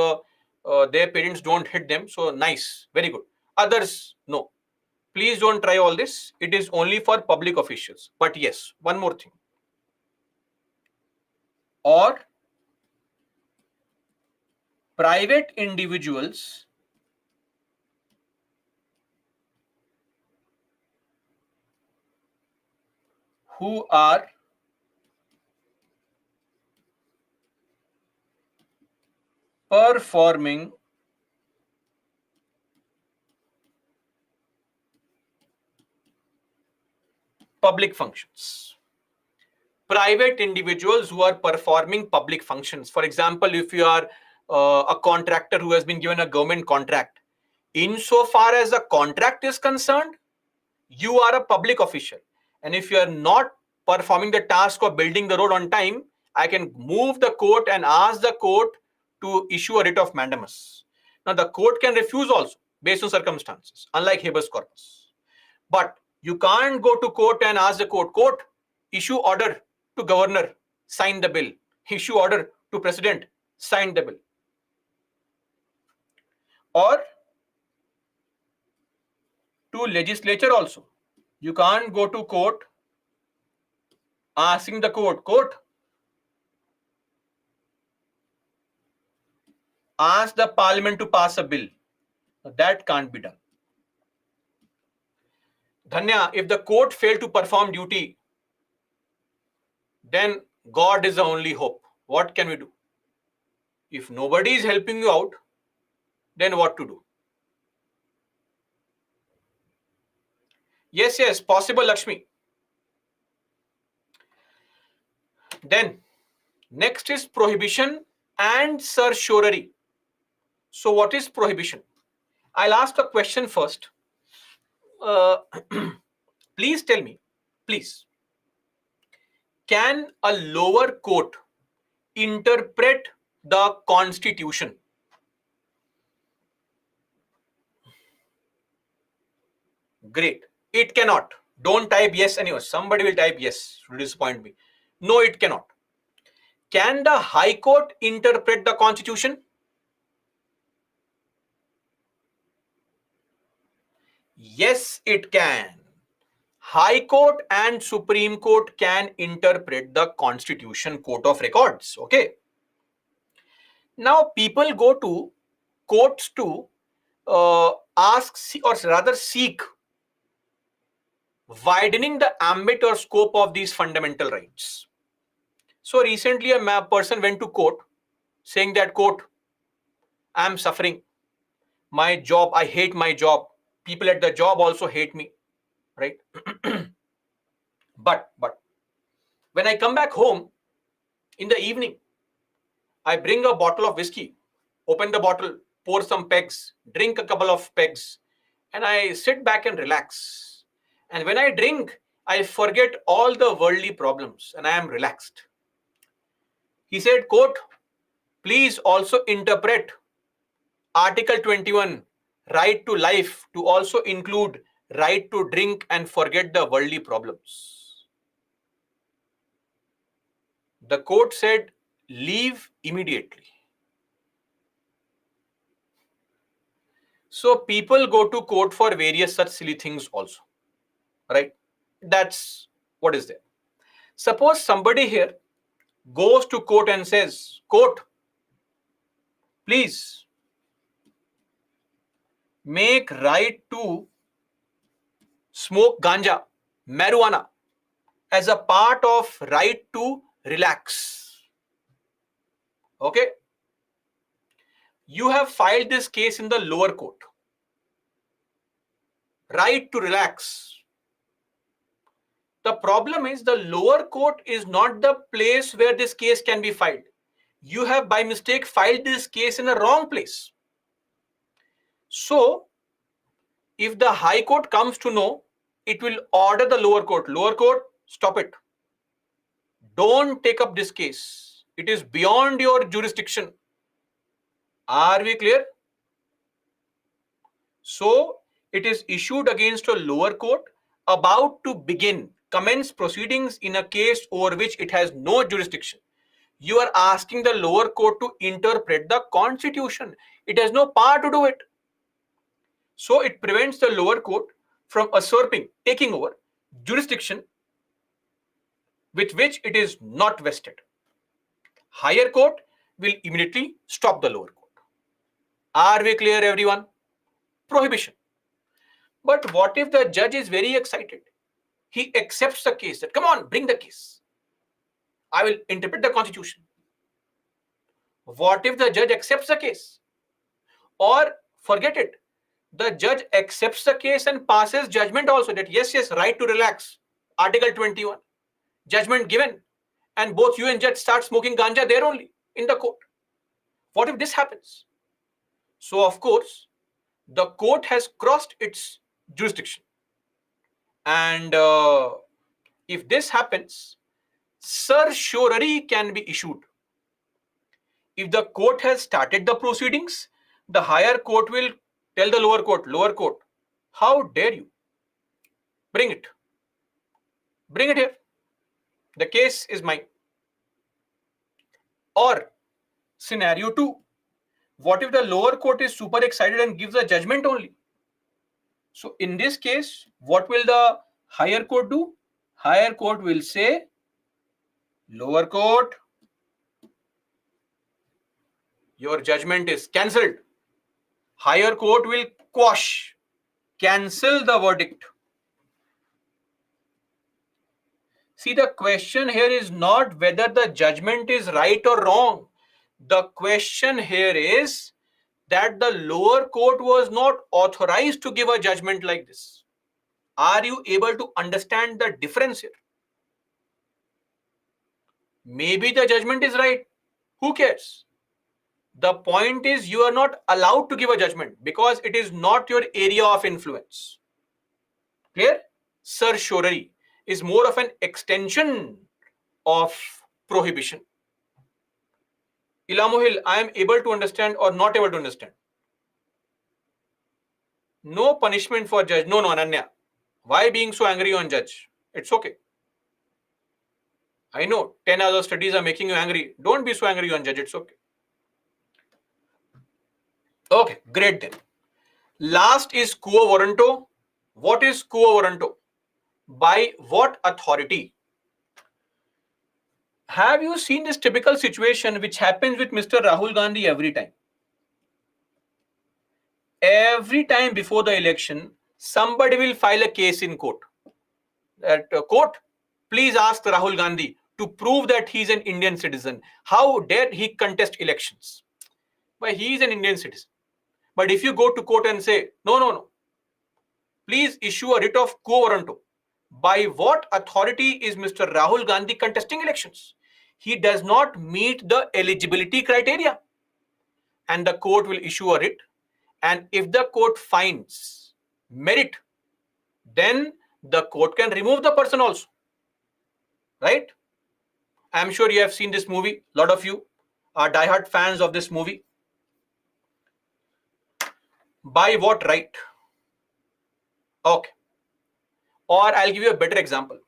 A: their parents don't hit them. So nice, very good. Others, no. Please don't try all this. It is only for public officials. But yes, one more thing. Or private individuals who are performing public functions. Private individuals who are performing public functions. For example, if you are a contractor who has been given a government contract, insofar as the contract is concerned, you are a public official. And if you are not performing the task of building the road on time, I can move the court and ask the court to issue a writ of mandamus. Now, the court can refuse also based on circumstances, unlike habeas corpus. But you can't go to court and ask the court, issue order to governor, sign the bill. Issue order to president, sign the bill. Or to legislature also. You can't go to court asking the court, ask the parliament to pass a bill. That can't be done. Dhanya, if the court failed to perform duty, then God is the only hope. What can we do? If nobody is helping you out, then what to do? Yes, possible, Lakshmi. Then next is prohibition and certiorari. So what is prohibition? I'll ask a question first. Uh, please tell me, please, can a lower court interpret the constitution? Great. It cannot. Don't type yes anyway. Somebody will type yes to disappoint me. No, it cannot. Can the High Court interpret the constitution? Yes, it can. High Court and Supreme Court can interpret the Constitution Court of Records. Okay. Now, people go to courts to ask or rather seek widening the ambit or scope of these fundamental rights. So, recently a person went to court saying that, court, I am suffering. My job, I hate my job. People at the job also hate me. Right? But when I come back home in the evening, I bring a bottle of whiskey, open the bottle, pour some pegs, drink a couple of pegs, and I sit back and relax. And when I drink, I forget all the worldly problems and I am relaxed. He said, quote, please also interpret Article 21, right to life, to also include right to drink and forget the worldly problems. The court said, leave immediately. So people go to court for various such silly things also, right? That's what is there. Suppose somebody here goes to court and says, court, please make right to smoke ganja, marijuana as a part of right to relax. Okay? You have filed this case in the lower court. Right to relax. The problem is the lower court is not the place where this case can be filed. You have by mistake filed this case in a wrong place. So, if the High Court comes to know, it will order the lower court. Lower court, stop it. Don't take up this case. It is beyond your jurisdiction. Are we clear? So, it is issued against a lower court about to commence proceedings in a case over which it has no jurisdiction. You are asking the lower court to interpret the constitution. It has no power to do it. So it prevents the lower court from usurping, taking over jurisdiction with which it is not vested. Higher court will immediately stop the lower court. Are we clear, everyone? Prohibition. But what if the judge is very excited? He accepts the case, that come on, bring the case. I will interpret the constitution. What if the judge accepts the case? Or forget it, the judge accepts the case and passes judgment also that yes, right to relax, Article 21, judgment given, and both you and judge start smoking ganja there only in the court. What if this happens? So of course, the court has crossed its jurisdiction. And if this happens, certiorari can be issued. If the court has started the proceedings, the higher court will tell the lower court, how dare you? Bring it. Bring it here. The case is mine. Or scenario 2, what if the lower court is super excited and gives a judgment only? So in this case, what will the higher court do? Higher court will say, lower court, your judgment is cancelled. Higher court will quash, cancel the verdict. See, the question here is not whether the judgment is right or wrong. The question here is that the lower court was not authorized to give a judgment like this. Are you able to understand the difference here? Maybe the judgment is right. Who cares? The point is you are not allowed to give a judgment because it is not your area of influence. Clear? Certiorari is more of an extension of prohibition. Ilamuhil, I am able to understand or not able to understand. No punishment for judge. No, Ananya. Why being so angry on judge? It's okay. I know 10 other studies are making you angry. Don't be so angry on judge. It's okay. Okay, great then. Last is quo warranto. What is quo warranto? By what authority? Have you seen this typical situation which happens with Mr. Rahul Gandhi every time? Every time before the election, somebody will file a case in court. That court, please ask Rahul Gandhi to prove that he is an Indian citizen. How dare he contest elections? Why, he is an Indian citizen. But if you go to court and say, no, please issue a writ of quo warranto. By what authority is Mr. Rahul Gandhi contesting elections? He does not meet the eligibility criteria. And the court will issue a writ. And if the court finds merit, then the court can remove the person also. Right? I'm sure you have seen this movie. A lot of you are diehard fans of this movie. By what right? Okay. Or I'll give you a better example.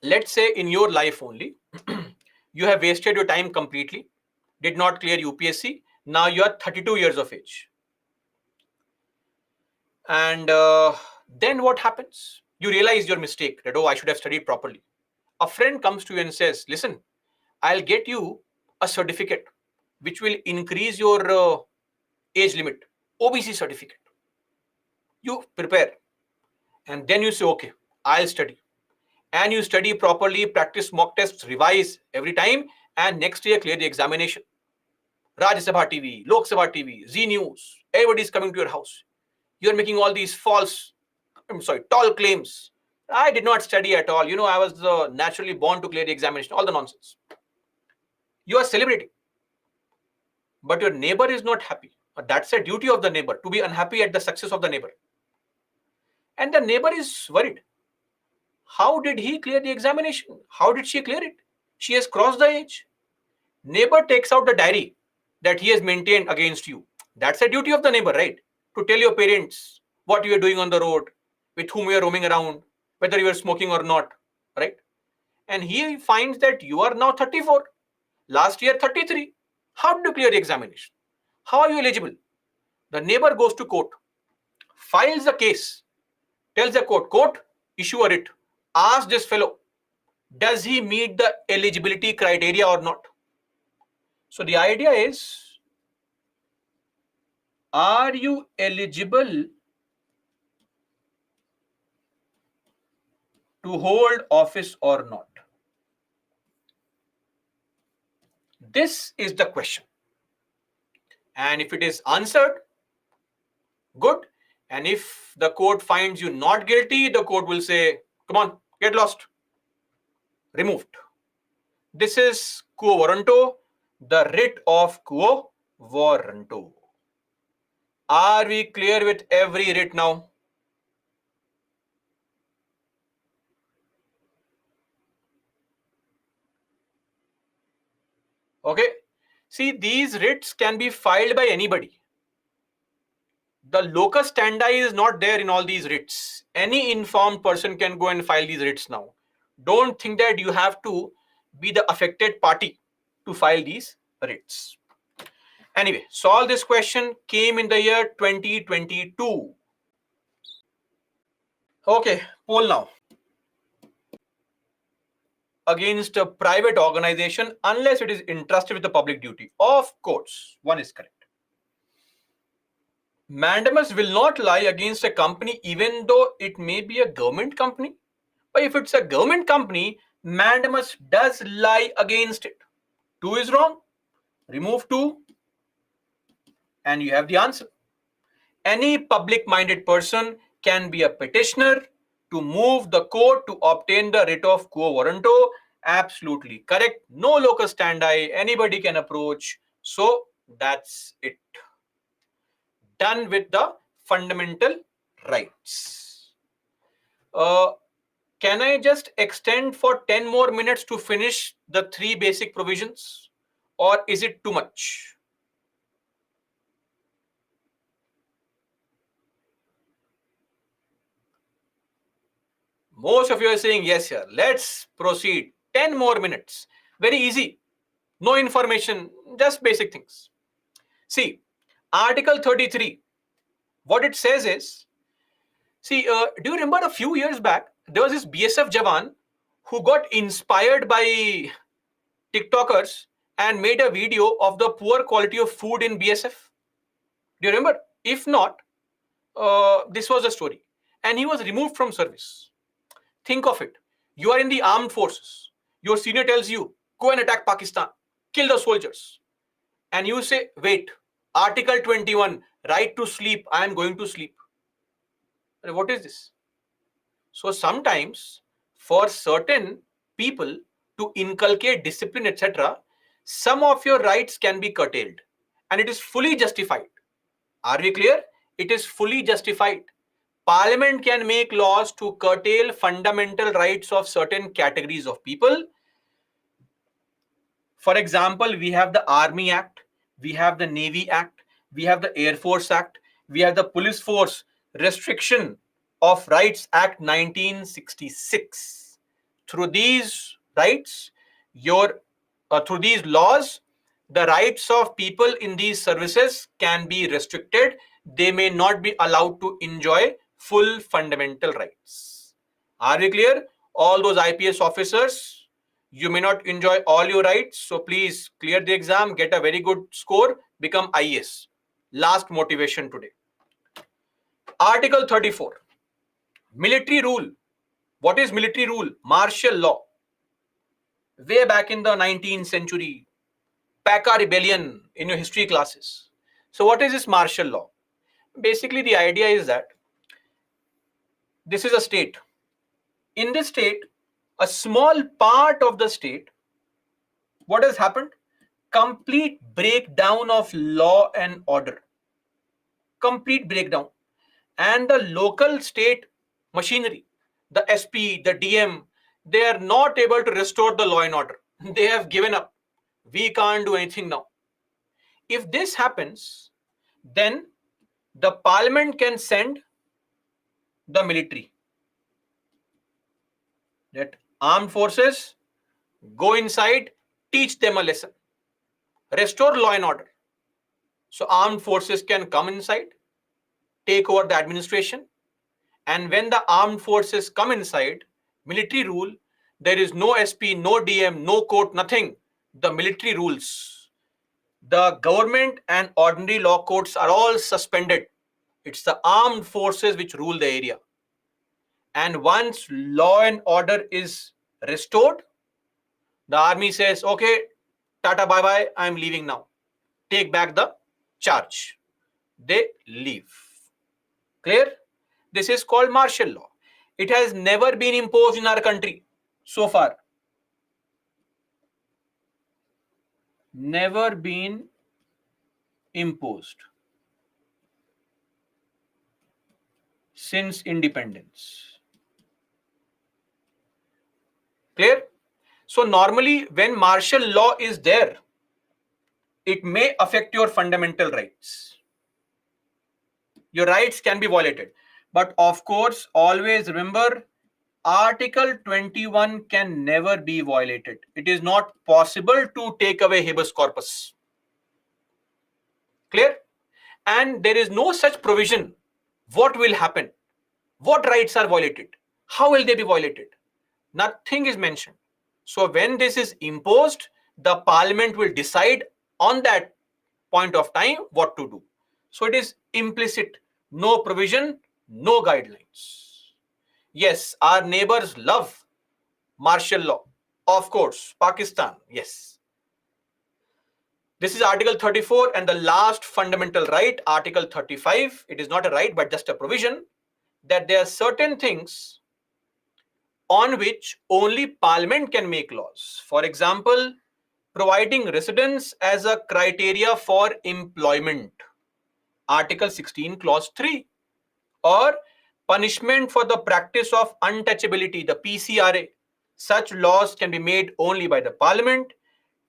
A: Let's say in your life only, you have wasted your time completely, did not clear UPSC. Now you are 32 years of age. And then what happens? You realize your mistake, that, oh, I should have studied properly. A friend comes to you and says, listen, I'll get you a certificate which will increase your age limit, OBC certificate. You prepare and then you say, okay, I'll study. And you study properly, practice mock tests, revise every time, and next year clear the examination. Rajya Sabha TV, Lok Sabha TV, Z News, everybody is coming to your house. You're making all these tall claims. I did not study at all. I was naturally born to clear the examination, all the nonsense. You are celebrating. But your neighbor is not happy. That's a duty of the neighbor, to be unhappy at the success of the neighbor. And the neighbor is worried. How did he clear the examination? How did she clear it? She has crossed the age. Neighbor takes out the diary that he has maintained against you. That's a duty of the neighbor, right? To tell your parents what you are doing on the road, with whom you are roaming around, whether you are smoking or not, right? And he finds that you are now 34, last year 33. How did you clear the examination? How are you eligible? The neighbor goes to court, files a case, tells the court, issue a writ, ask this fellow, does he meet the eligibility criteria or not? So the idea is, are you eligible to hold office or not? This is the question. And if it is answered, good. And if the court finds you not guilty, the court will say, come on, get lost. Removed. This is quo warranto, the writ of quo warranto. Are we clear with every writ now? Okay. See, these writs can be filed by anybody. The locus standi is not there in all these writs. Any informed person can go and file these writs now. Don't think that you have to be the affected party to file these writs. Anyway, solve this question came in the year 2022. Okay, poll now. Against a private organization unless it is entrusted with the public duty. Of course, one is correct. Mandamus will not lie against a company even though it may be a government company. But if it's a government company, mandamus does lie against it. 2 is wrong. Remove 2 and you have the answer. Any public-minded person can be a petitioner to move the court to obtain the writ of quo warranto. Absolutely correct. No locus standi. Anybody can approach. So that's it. Done with the fundamental rights. Can I just extend for 10 more minutes to finish the 3 basic provisions? Or is it too much? Most of you are saying yes, sir. Let's proceed. 10 more minutes. Very easy. No information, just basic things. See, Article 33, what it says is, see, do you remember a few years back, there was this BSF Jawan who got inspired by TikTokers and made a video of the poor quality of food in BSF? Do you remember? If not, this was a story. And he was removed from service. Think of it. You are in the armed forces. Your senior tells you, go and attack Pakistan, kill the soldiers. And you say, wait, Article 21, right to sleep, I am going to sleep. What is this? So sometimes for certain people to inculcate discipline, etc., some of your rights can be curtailed and it is fully justified. Are we clear? It is fully justified. Parliament can make laws to curtail fundamental rights of certain categories of people. For example, we have the Army Act, we have the Navy Act, we have the Air Force Act, we have the Police Force Restriction of Rights Act 1966. Through these rights, through these laws, the rights of people in these services can be restricted. They may not be allowed to enjoy full fundamental rights. Are we clear? All those IPS officers, you may not enjoy all your rights. So please clear the exam, get a very good score, become IAS. Last motivation today. Article 34. Military rule. What is military rule? Martial law. Way back in the 19th century, Paca rebellion in your history classes. So what is this martial law? Basically, the idea is that this is a state. In this state, a small part of the state, what has happened? Complete breakdown of law and order. Complete breakdown. And the local state machinery, the SP, the DM, they are not able to restore the law and order. They have given up. We can't do anything now. If this happens, then the parliament can send the military. That armed forces go inside, teach them a lesson, restore law and order. So armed forces can come inside, take over the administration, and when the armed forces come inside, military rule, there is no SP, no DM, no court, nothing. The military rules. The government and ordinary law courts are all suspended. It's the armed forces which rule the area. And once law and order is restored, the army says, okay, tata bye bye, I'm leaving now. Take back the charge. They leave. Clear? This is called martial law. It has never been imposed in our country so far. Never been imposed since independence. Clear? So normally when martial law is there, it may affect your fundamental rights. Your rights can be violated. But of course, always remember, Article 21 can never be violated. It is not possible to take away habeas corpus. Clear? And there is no such provision. What will happen? What rights are violated? How will they be violated? Nothing is mentioned. So when this is imposed, the parliament will decide on that point of time what to do. So it is implicit, no provision, no guidelines. Yes, our neighbors love martial law. Of course, Pakistan, yes. This is Article 34, and the last fundamental right, Article 35. It is not a right, but just a provision that there are certain things on which only Parliament can make laws. For example, providing residence as a criteria for employment, Article 16, Clause 3, or punishment for the practice of untouchability, the PCRA. Such laws can be made only by the Parliament.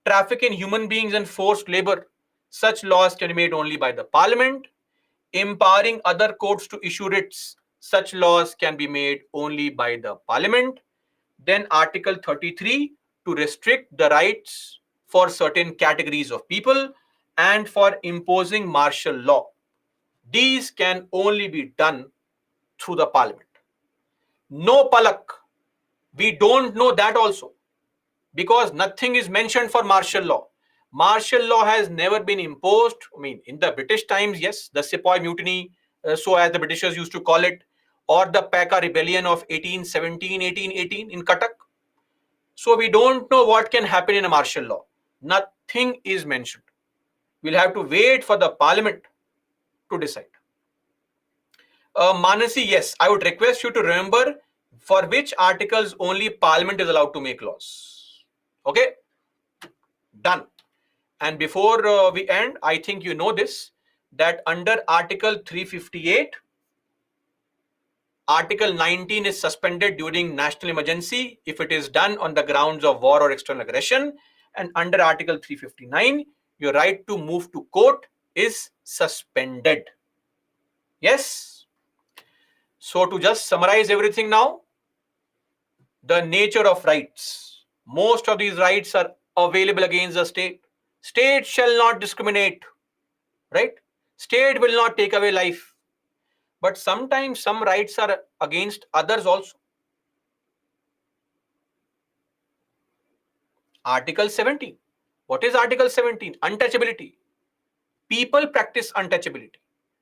A: Traffic in human beings and forced labor, such laws can be made only by the Parliament. Empowering other courts to issue writs, such laws can be made only by the Parliament. Then Article 33, to restrict the rights for certain categories of people and for imposing martial law. These can only be done through the Parliament. No palak. We don't know that also, because nothing is mentioned for martial law. Martial law has never been imposed. I mean, in the British times, yes, the Sepoy Mutiny, so as the Britishers used to call it, or the Paka Rebellion of 1817, 1818 in Cuttack. So we don't know what can happen in a martial law. Nothing is mentioned. We'll have to wait for the Parliament to decide. Manasi, yes, I would request you to remember for which articles only Parliament is allowed to make laws. Okay? Done. And before we end, I think you know this, that under Article 358, Article 19 is suspended during national emergency if it is done on the grounds of war or external aggression. And under Article 359, your right to move to court is suspended. Yes? So to just summarize everything now, the nature of rights. Most of these rights are available against the state. State shall not discriminate, right? State will not take away life. But sometimes some rights are against others also. Article 17. What is Article 17? Untouchability. People practice untouchability.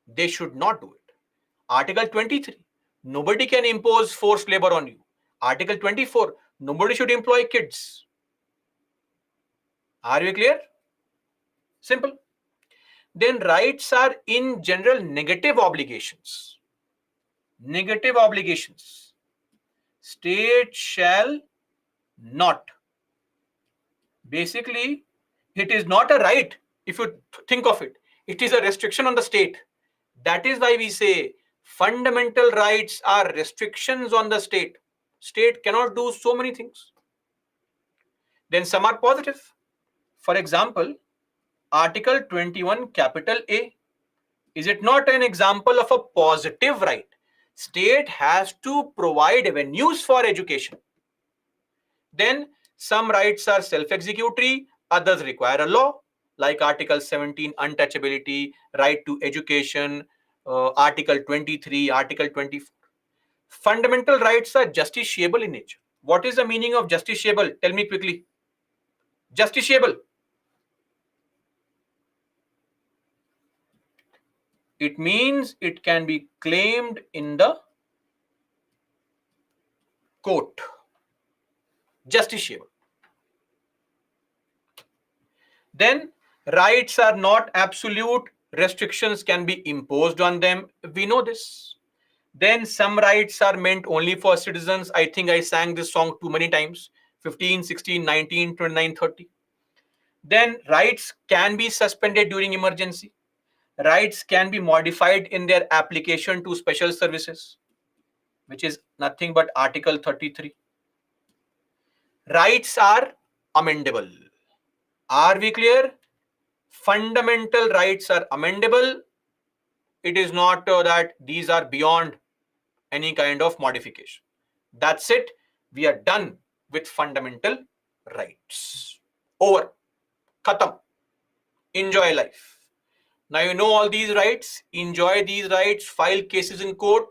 A: They should not do it. Article 23. Nobody can impose forced labor on you. Article 24. Nobody should employ kids. Are we clear? Simple. Then rights are in general negative obligations. Negative obligations. State shall not. Basically, it is not a right if you think of it. It is a restriction on the state. That is why we say fundamental rights are restrictions on the state. State cannot do so many things. Then some are positive. For example, Article 21 capital A. Is it not an example of a positive right? State has to provide avenues for education. Then some rights are self-executory, others require a law, like Article 17, untouchability, right to education, Article 23, Article 24. Fundamental rights are justiciable in nature. What is the meaning of justiciable? Tell me quickly. Justiciable. It means it can be claimed in the court. Justiciable. Then rights are not absolute. Restrictions can be imposed on them. We know this. Then some rights are meant only for citizens. I think I sang this song too many times. 15, 16, 19, 29, 30. Then rights can be suspended during emergency. Rights can be modified in their application to special services, which is nothing but Article 33. Rights are amendable. Are we clear? Fundamental rights are amendable. It is not that these are beyond any kind of modification. That's it. We are done with fundamental rights. Over. Khatam. Enjoy life. Now you know all these rights. Enjoy these rights. File cases in court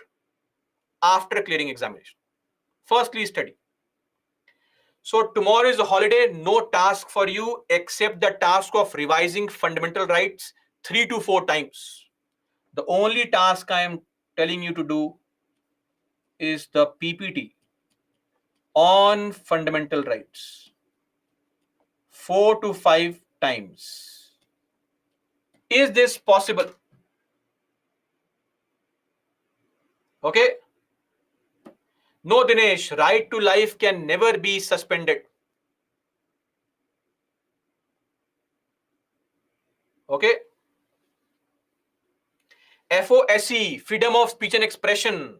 A: after clearing examination. Firstly, study. So tomorrow is a holiday. No task for you except the task of revising fundamental rights 3 to 4 times. The only task I am telling you to do is the PPT on fundamental rights 4 to 5 times. Is this possible? Okay. No, Dinesh, right to life can never be suspended. Okay. FOSE, freedom of speech and expression.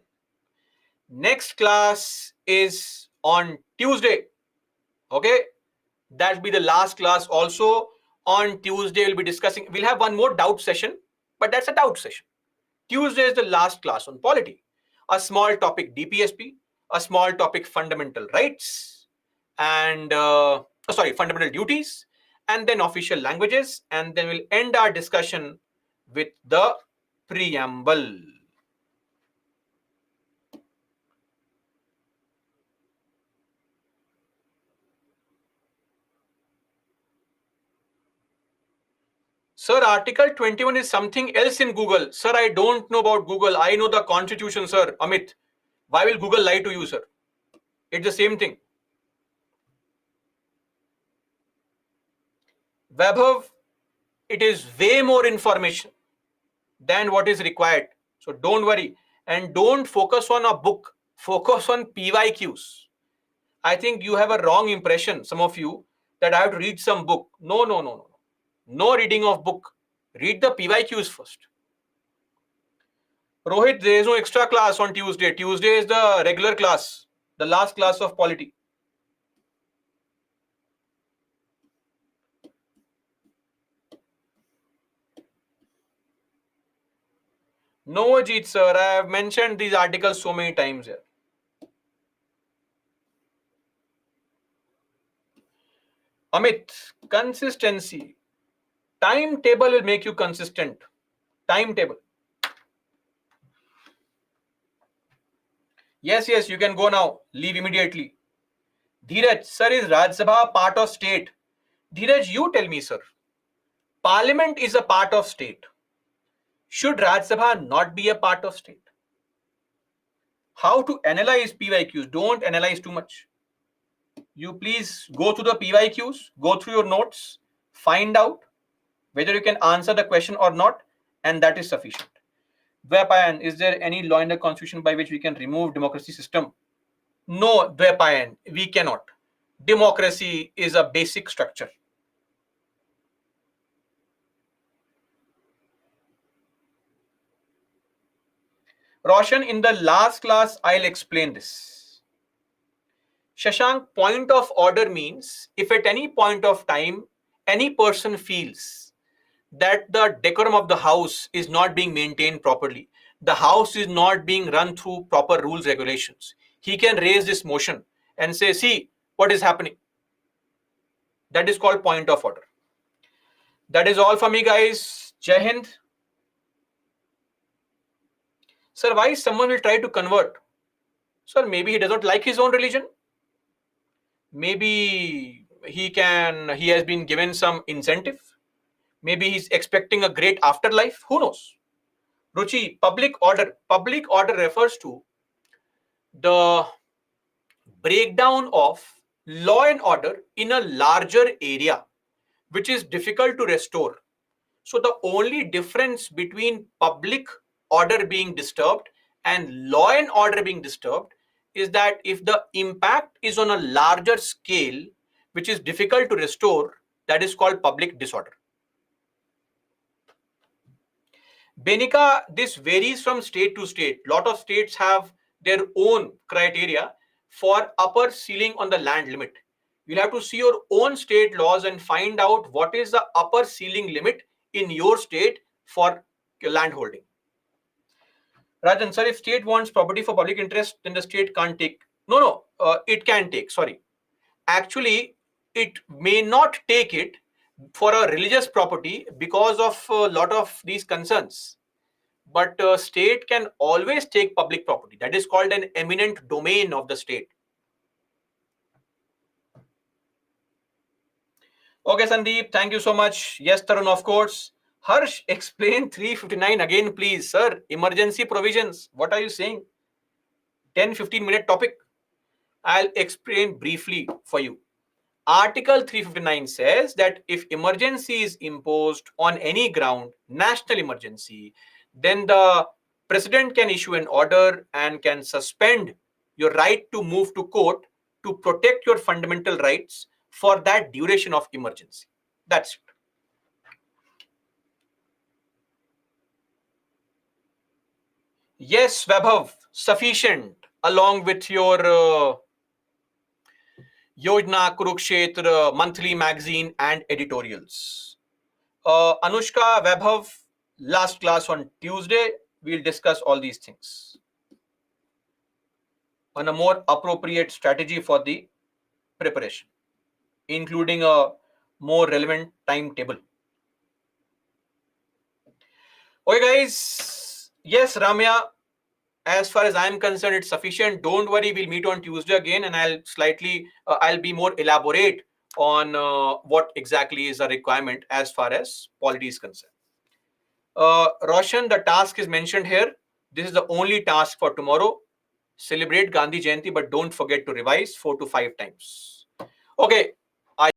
A: Next class is on Tuesday. Okay. That'll be the last class also. On Tuesday, we'll be discussing, we'll have one more doubt session, but that's a doubt session. Tuesday is the last class on polity. A small topic DPSP, a small topic fundamental rights, and fundamental duties, and then official languages, and then we'll end our discussion with the preamble. Sir, Article 21 is something else in Google. Sir, I don't know about Google. I know the Constitution, sir. Amit, why will Google lie to you, sir? It's the same thing. Vaibhav, it is way more information than what is required. So don't worry. And don't focus on a book. Focus on PYQs. I think you have a wrong impression, some of you, that I have to read some book. No, no, no, no. No reading of book. Read the PYQs first. Rohit, there is no extra class on Tuesday. Tuesday is the regular class, the last class of polity. No, Ajit sir, I have mentioned these articles so many times here. Amit, consistency. Timetable will make you consistent. Timetable. Yes, you can go now. Leave immediately. Dheeraj, sir, is Rajya Sabha part of state? Dheeraj, you tell me, sir. Parliament is a part of state. Should Rajya Sabha not be a part of state? How to analyze PYQs? Don't analyze too much. You please go through the PYQs, go through your notes, find out whether you can answer the question or not, and that is sufficient. Dvapayan, is there any law in the constitution by which we can remove democracy system? No, Dvapayan, we cannot. Democracy is a basic structure. Roshan, in the last class, I'll explain this. Shashank, point of order means if at any point of time, any person feels that the decorum of the house is not being maintained properly, the house is not being run through proper rules, regulations, he can raise this motion and say, see what is happening. That is called point of order. That is all for me, guys. Jai Hind. Sir, why someone will try to convert? Sir, maybe he does not like his own religion. Maybe he has been given some incentive. Maybe he's expecting a great afterlife. Who knows? Ruchi, public order. Public order refers to the breakdown of law and order in a larger area, which is difficult to restore. So the only difference between public order being disturbed and law and order being disturbed is that if the impact is on a larger scale, which is difficult to restore, that is called public disorder. Benika, this varies from state to state. Lot of states have their own criteria for upper ceiling on the land limit. You'll have to see your own state laws and find out what is the upper ceiling limit in your state for land holding. Rajan, sir, if state wants property for public interest, then the state can't take. No, it can take. Sorry. Actually, it may not take it for a religious property because of a lot of these concerns. But state can always take public property. That is called an eminent domain of the state. Okay, Sandeep, thank you so much. Yes, Tarun, of course. Harsh, explain 359 again, please. Sir, emergency provisions. What are you saying? 10-15 minute topic. I'll explain briefly for you. Article 359 says that if emergency is imposed on any ground, national emergency, then the president can issue an order and can suspend your right to move to court to protect your fundamental rights for that duration of emergency. That's it. Yes, Vaibhav, sufficient along with your Yojana, Kurukshetra, monthly magazine and editorials. Anushka, Vaibhav, last class on Tuesday, we'll discuss all these things on a more appropriate strategy for the preparation, including a more relevant timetable. Okay, guys. Yes, Ramya, as far as I'm concerned, it's sufficient. Don't worry, we'll meet on Tuesday again, and I'll be more elaborate on what exactly is a requirement as far as polity is concerned. Roshan, the task is mentioned here. This is the only task for tomorrow. Celebrate Gandhi Jayanti, but don't forget to revise 4 to 5 times. Okay,